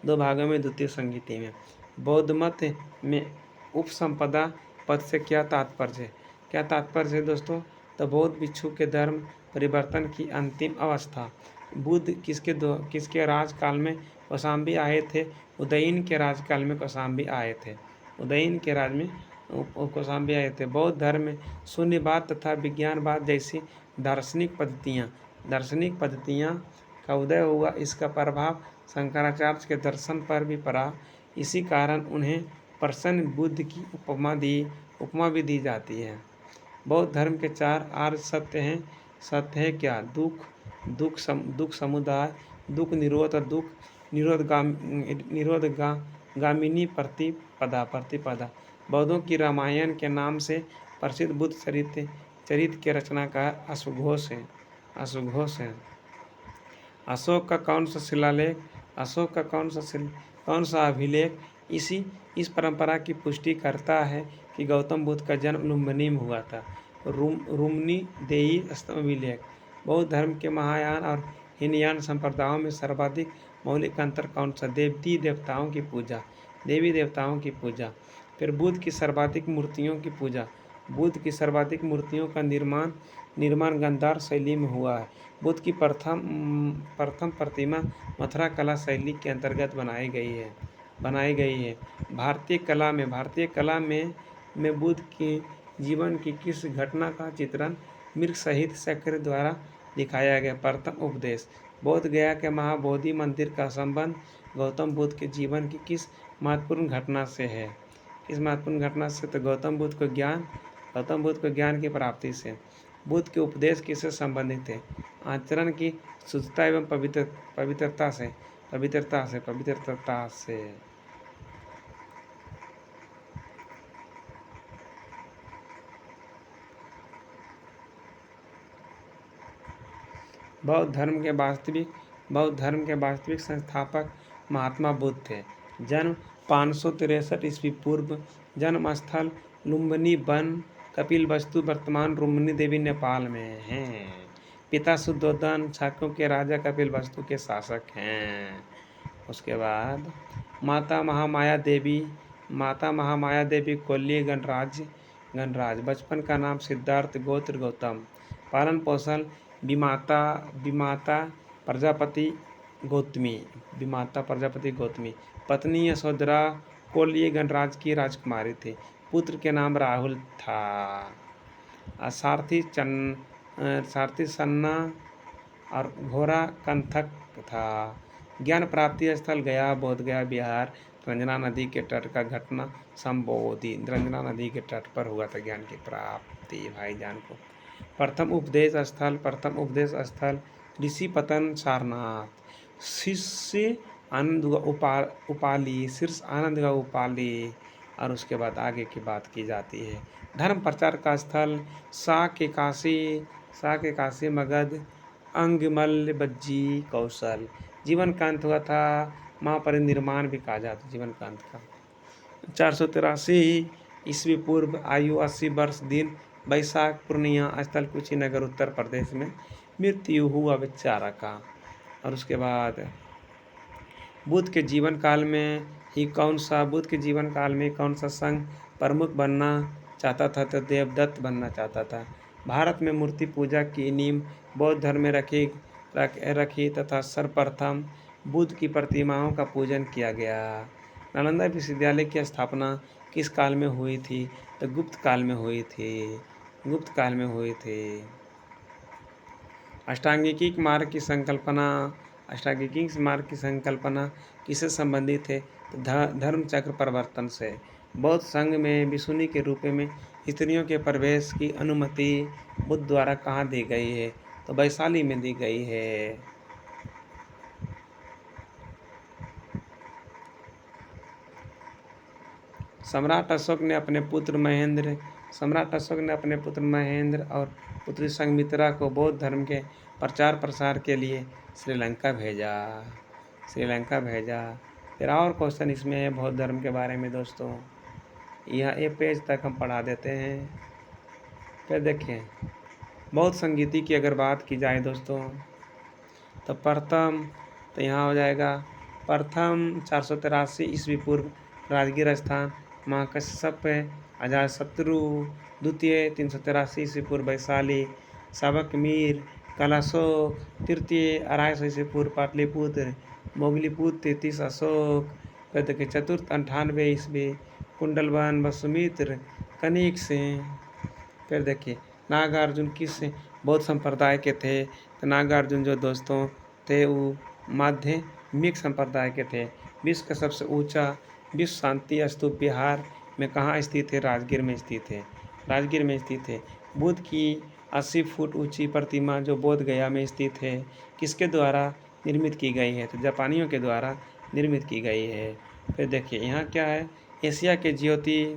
दो भागों में द्वितीय संगीति में। बौद्ध मत में उपसंपदा पद से क्या तात्पर्य है? क्या तात्पर्य है दोस्तों? तो बौद्ध भिक्षु के धर्म परिवर्तन की अंतिम अवस्था। बुद्ध किसके राजकाल में कौशाम्बी आए थे? उदयन के राजकाल में कौशाम्बी आए थे, उदयन के राज में कौशाम्बी आए थे। बौद्ध धर्म में शून्यवाद तथा विज्ञानवाद जैसी दार्शनिक पद्धतियाँ का उदय हुआ। इसका प्रभाव शंकराचार्य के दर्शन पर भी पड़ा। इसी कारण उन्हें प्रसन्न बुद्ध की उपमा भी दी जाती है। बौद्ध धर्म के 4 आर्य सत्य हैं। सत्य है क्या? दुख समुदाय, दुख निरोध और दुख निरोधगामिनी प्रतिपदा। बौद्धों की रामायण के नाम से प्रसिद्ध बुद्ध चरित्र के रचनाकार अश्वघोष है। अशोक का कौन सा शिलालेख, अशोक का कौन सा अभिलेख इस परंपरा की पुष्टि करता है कि गौतम बुद्ध का जन्म लुम्बिनी में हुआ था? रुम्नी देई अभिलेख। बौद्ध धर्म के महायान और हीनयान संप्रदायों में सर्वाधिक मौलिक अंतर कौन सा? देवी देवताओं की पूजा। फिर बुद्ध की सर्वाधिक मूर्तियों की पूजा। बुद्ध की सर्वाधिक मूर्तियों का निर्माण गांधार शैली में हुआ है। बुद्ध की प्रथम प्रतिमा मथुरा कला शैली के अंतर्गत बनाई गई है। भारतीय कला में बुद्ध के जीवन की किस घटना का चित्रण मृग सहित शक्र द्वारा दिखाया गया? प्रथम उपदेश। बोध गया के महाबोधि मंदिर का संबंध गौतम बुद्ध के जीवन की किस महत्वपूर्ण घटना से है? किस महत्वपूर्ण घटना से? तो गौतम बुद्ध को ज्ञान की प्राप्ति से। बुद्ध के उपदेश किससे संबंधित है? आचरण की शुद्धता एवं पवित्रता से। बौद्ध धर्म के वास्तविक संस्थापक महात्मा बुद्ध थे। जन्म 563 ईस्वी पूर्व। जन्म स्थल लुम्बिनी वन, कपिलवस्तु वर्तमान लुम्बिनी देवी नेपाल में हैं। पिता शुद्धोधन शाक्यों के राजा कपिलवस्तु के शासक हैं। उसके बाद माता महामाया देवी कोल्ली गणराज। बचपन का नाम सिद्धार्थ, गोत्र गौतम। पालन पोषण विमाता प्रजापति गौतमी। पत्नी यशोधरा कोल्ली गणराज की राजकुमारी थी। पुत्र के नाम राहुल था। सारथी सन्ना और घोड़ा कंथक था। ज्ञान प्राप्ति स्थल गया, बोधगया बिहार। रंजना नदी के तट का घटना संबोधित। रंजना नदी के तट पर हुआ था ज्ञान की प्राप्ति भाईजान को। प्रथम उपदेश स्थल ऋषिपतन सारनाथ। शीर्ष आनंद का उपाली और उसके बाद आगे की बात की जाती है। धर्म प्रचार का स्थल साके काशी मगध अंगमल्य बज्जी कौशल। जीवन का अंत हुआ था महापरिनिर्वाण भी कहा जाता जीवन का अंत का। 483 ईस्वी पूर्व। आयु 80 वर्ष। दिन वैशाख। पूर्णिया। स्थल कुशीनगर उत्तर प्रदेश में। मृत्यु हुआ बेचारा का। और उसके बाद बुद्ध के जीवन काल में कौन सा संघ प्रमुख बनना चाहता था? तो देवदत्त बनना चाहता था। भारत में मूर्ति पूजा की नींव बौद्ध धर्म में रखी तथा सर्वप्रथम बुद्ध की प्रतिमाओं का पूजन किया गया। नालंदा विश्वविद्यालय की स्थापना किस काल में हुई थी? तो गुप्त काल में हुई थी। अष्टांगिक मार्ग की संकल्पना किससे संबंधित है? तो धर्म चक्र परिवर्तन से। बौद्ध संघ में भिक्षुणी के रूप में स्त्रियों के प्रवेश की अनुमति बुद्ध द्वारा कहाँ दी गई है? तो वैशाली में दी गई है। सम्राट अशोक ने अपने पुत्र महेंद्र और पुत्री संघमित्रा को बौद्ध धर्म के प्रचार प्रसार के लिए श्रीलंका भेजा। फिर और क्वेश्चन इसमें है बौद्ध धर्म के बारे में दोस्तों, यह एक पेज तक हम पढ़ा देते हैं। फिर देखिए बौद्ध संगीति की अगर बात की जाए दोस्तों, तो प्रथम तो यहाँ हो जाएगा प्रथम 483 ईस्वी पूर्व राजगीर स्थान महाकश्यप अजातशत्रु, द्वितीय 383 ईस्वी पूर्व वैशाली सबक मीर कलाशोक, तृतीय 250 ईस्वी पूर्व पाटलिपुत्र मोगलीपुत्र 33 अशोक, फिर देखिए चतुर्थ 98 ईस्वी कुंडलवन वसुमित्र कनिक सिंह। फिर देखिए नागार्जुन किस बौद्ध संप्रदाय के थे? तो नागार्जुन जो दोस्तों थे वो माध्यमिक संप्रदाय के थे। विश्व का सबसे ऊंचा विश्व शांति स्तूप बिहार में कहाँ स्थित है? राजगीर में स्थित है। बुद्ध की 80 फुट ऊंची प्रतिमा जो बोध गया में स्थित है, किसके द्वारा निर्मित की गई है? तो जापानियों के द्वारा निर्मित की गई है। फिर देखिए यहाँ क्या है, एशिया के ज्योति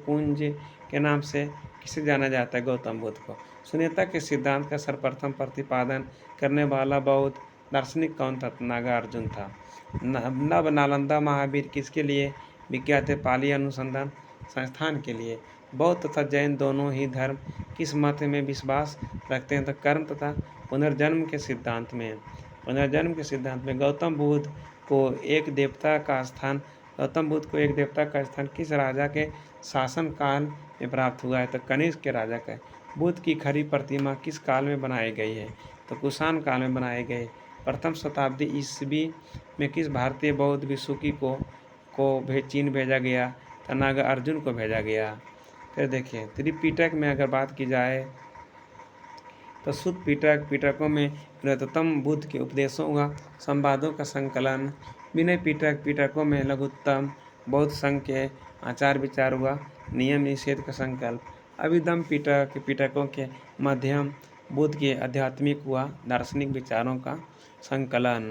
पुंज के नाम से किसे जाना जाता है? गौतम बुद्ध को। शून्यता के सिद्धांत का सर्वप्रथम प्रतिपादन करने वाला बौद्ध दार्शनिक कौन था? नागार्जुन था। नव नालंदा महावीर किसके लिए विख्यात है? पाली अनुसंधान संस्थान के लिए। बौद्ध तथा जैन दोनों ही धर्म किस मत में विश्वास रखते हैं? तो कर्म तथा पुनर्जन्म के सिद्धांत में। गौतम बुद्ध को एक देवता का स्थान किस राजा के शासन काल में प्राप्त हुआ है? तो कनिष्क के राजा का। बुद्ध की खड़ी प्रतिमा किस काल में बनाई गई है? तो कुषाण काल में बनाई गई। प्रथम शताब्दी ईस्वी में किस भारतीय बौद्ध भिक्षुकी को चीन भेजा गया? तो नागार्जुन को भेजा गया। फिर देखिए त्रिपिटक में अगर बात की जाए तो शुद्ध पिटकों में बृहत्तम बुद्ध के उपदेशों का संवादों का संकलन, विनय पिटकों में लघुत्तम बौद्ध संघ के आचार विचार हुआ नियम निषेध का संकल्प, अभिधम पिटकों के मध्यम बुद्ध के आध्यात्मिक हुआ दार्शनिक विचारों का संकलन।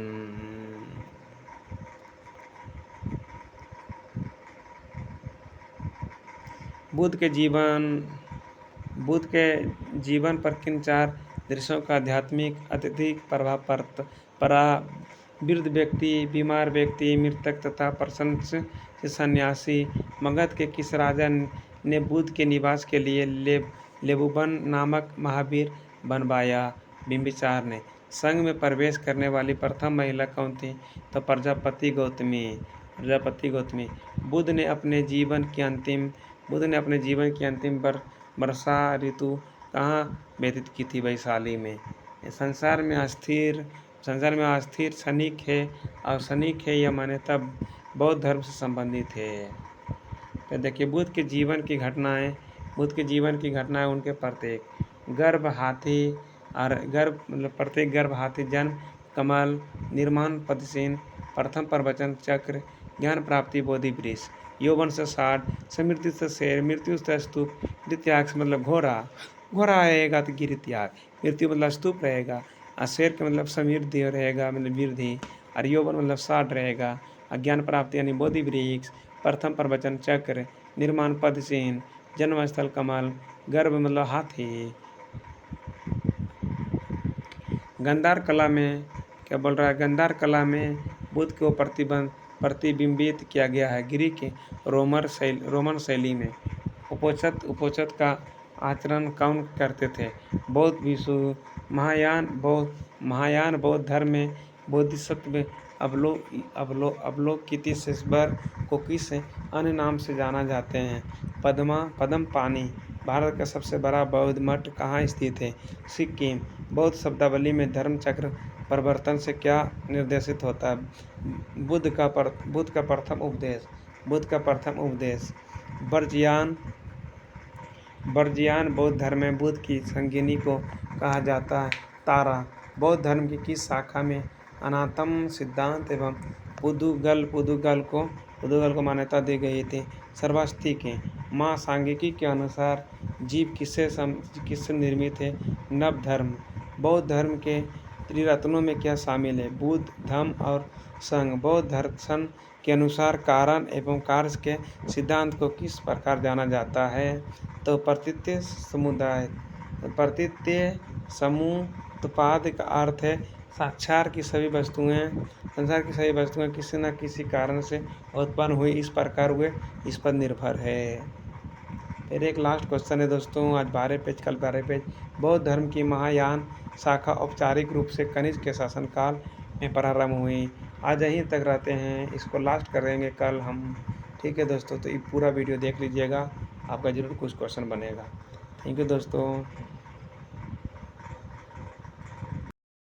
बुद्ध के जीवन पर किन 4 दृश्यों का आध्यात्मिक अत्यधिक प्रभाव पड़ा? वृद्ध व्यक्ति, बीमार व्यक्ति, मृतक तथा प्रसन्न से सन्यासी। मगध के किस राजा ने बुद्ध के निवास के लिए लेबुबन नामक महावीर बनवाया? बिंबिसार ने। संघ में प्रवेश करने वाली प्रथम महिला कौन थी? तो प्रजापति गौतमी। बुद्ध ने अपने जीवन की अंतिम वर्षा ऋतु कहाँ व्यतीत की थी? वैशाली में। संसार में अस्थिर शनिक है और शनिक है यह मान्यता बौद्ध धर्म से संबंधित है। तो देखिए बुद्ध के जीवन की घटनाएं उनके प्रत्येक गर्भ हाथी जन्म, कमल निर्माण, पदचिन्ह, प्रथम प्रवचन चक्र, ज्ञान प्राप्ति, बोधि वृक्ष, यौवन से 60, समृद्धि से शेर, मृत्यु से स्तूप, गिरित्याग मतलब घोड़ा रहेगा तो गिरित्याग, मृत्यु मतलब स्तूप रहेगा, और शेर का मतलब समृद्धि रहेगा मतलब वृद्धि, और यौवन मतलब 60 रहेगा, अज्ञान प्राप्ति यानी बोधि वृक्ष, प्रथम प्रवचन चक्र, निर्माण पद चिन्ह, जन्मस्थल कमल, गर्भ मतलब हाथी। गंधार कला में क्या बोल रहा है? गंधार कला में बुद्ध को प्रतिबिंबित किया गया है ग्रीक रोमन शैली में। उपोचत का आचरण कौन करते थे? बौद्ध भिक्षु। महायान बौद्ध धर्म में बोधिसत्व अवलोकितेश्वर को किस अन्य नाम से जाना जाते हैं? पद्मपाणि। भारत का सबसे बड़ा बौद्ध मठ कहाँ स्थित है? सिक्किम। बौद्ध शब्दावली में धर्म चक्र परिवर्तन से क्या निर्देशित होता है? बुद्ध का प्रथम उपदेश। वर्जियान बौद्ध धर्म में बुद्ध की संगिनी को कहा जाता है तारा। बौद्ध धर्म की किस शाखा में अनात्म सिद्धांत एवं पुद्गल को मान्यता दी गई थी। सर्वास्ति के माँ सांगिकी के अनुसार जीव किससे निर्मित है? नव धर्म। बौद्ध धर्म के त्रिरत्नों में क्या शामिल है? बुद्ध, धम्म और संघ। बौद्ध दर्शन के अनुसार कारण एवं कार्य के सिद्धांत को किस प्रकार जाना जाता है? तो प्रतीत्य समुदाय। प्रतीत्य समुत्पाद का अर्थ है संसार की सभी वस्तुएं किसी न किसी कारण से उत्पन्न हुई, इस प्रकार वे इस पर निर्भर है। फिर एक लास्ट क्वेश्चन है दोस्तों, आज 12 पेज कल 12 पेज। बौद्ध धर्म की महायान शाखा औपचारिक रूप से कनिष्क के शासनकाल में प्रारंभ हुई। आज यहीं तक रहते हैं, इसको लास्ट करेंगे कल हम। ठीक है दोस्तों, तो ये पूरा वीडियो देख लीजिएगा, आपका ज़रूर कुछ क्वेश्चन बनेगा। थैंक यू दोस्तों।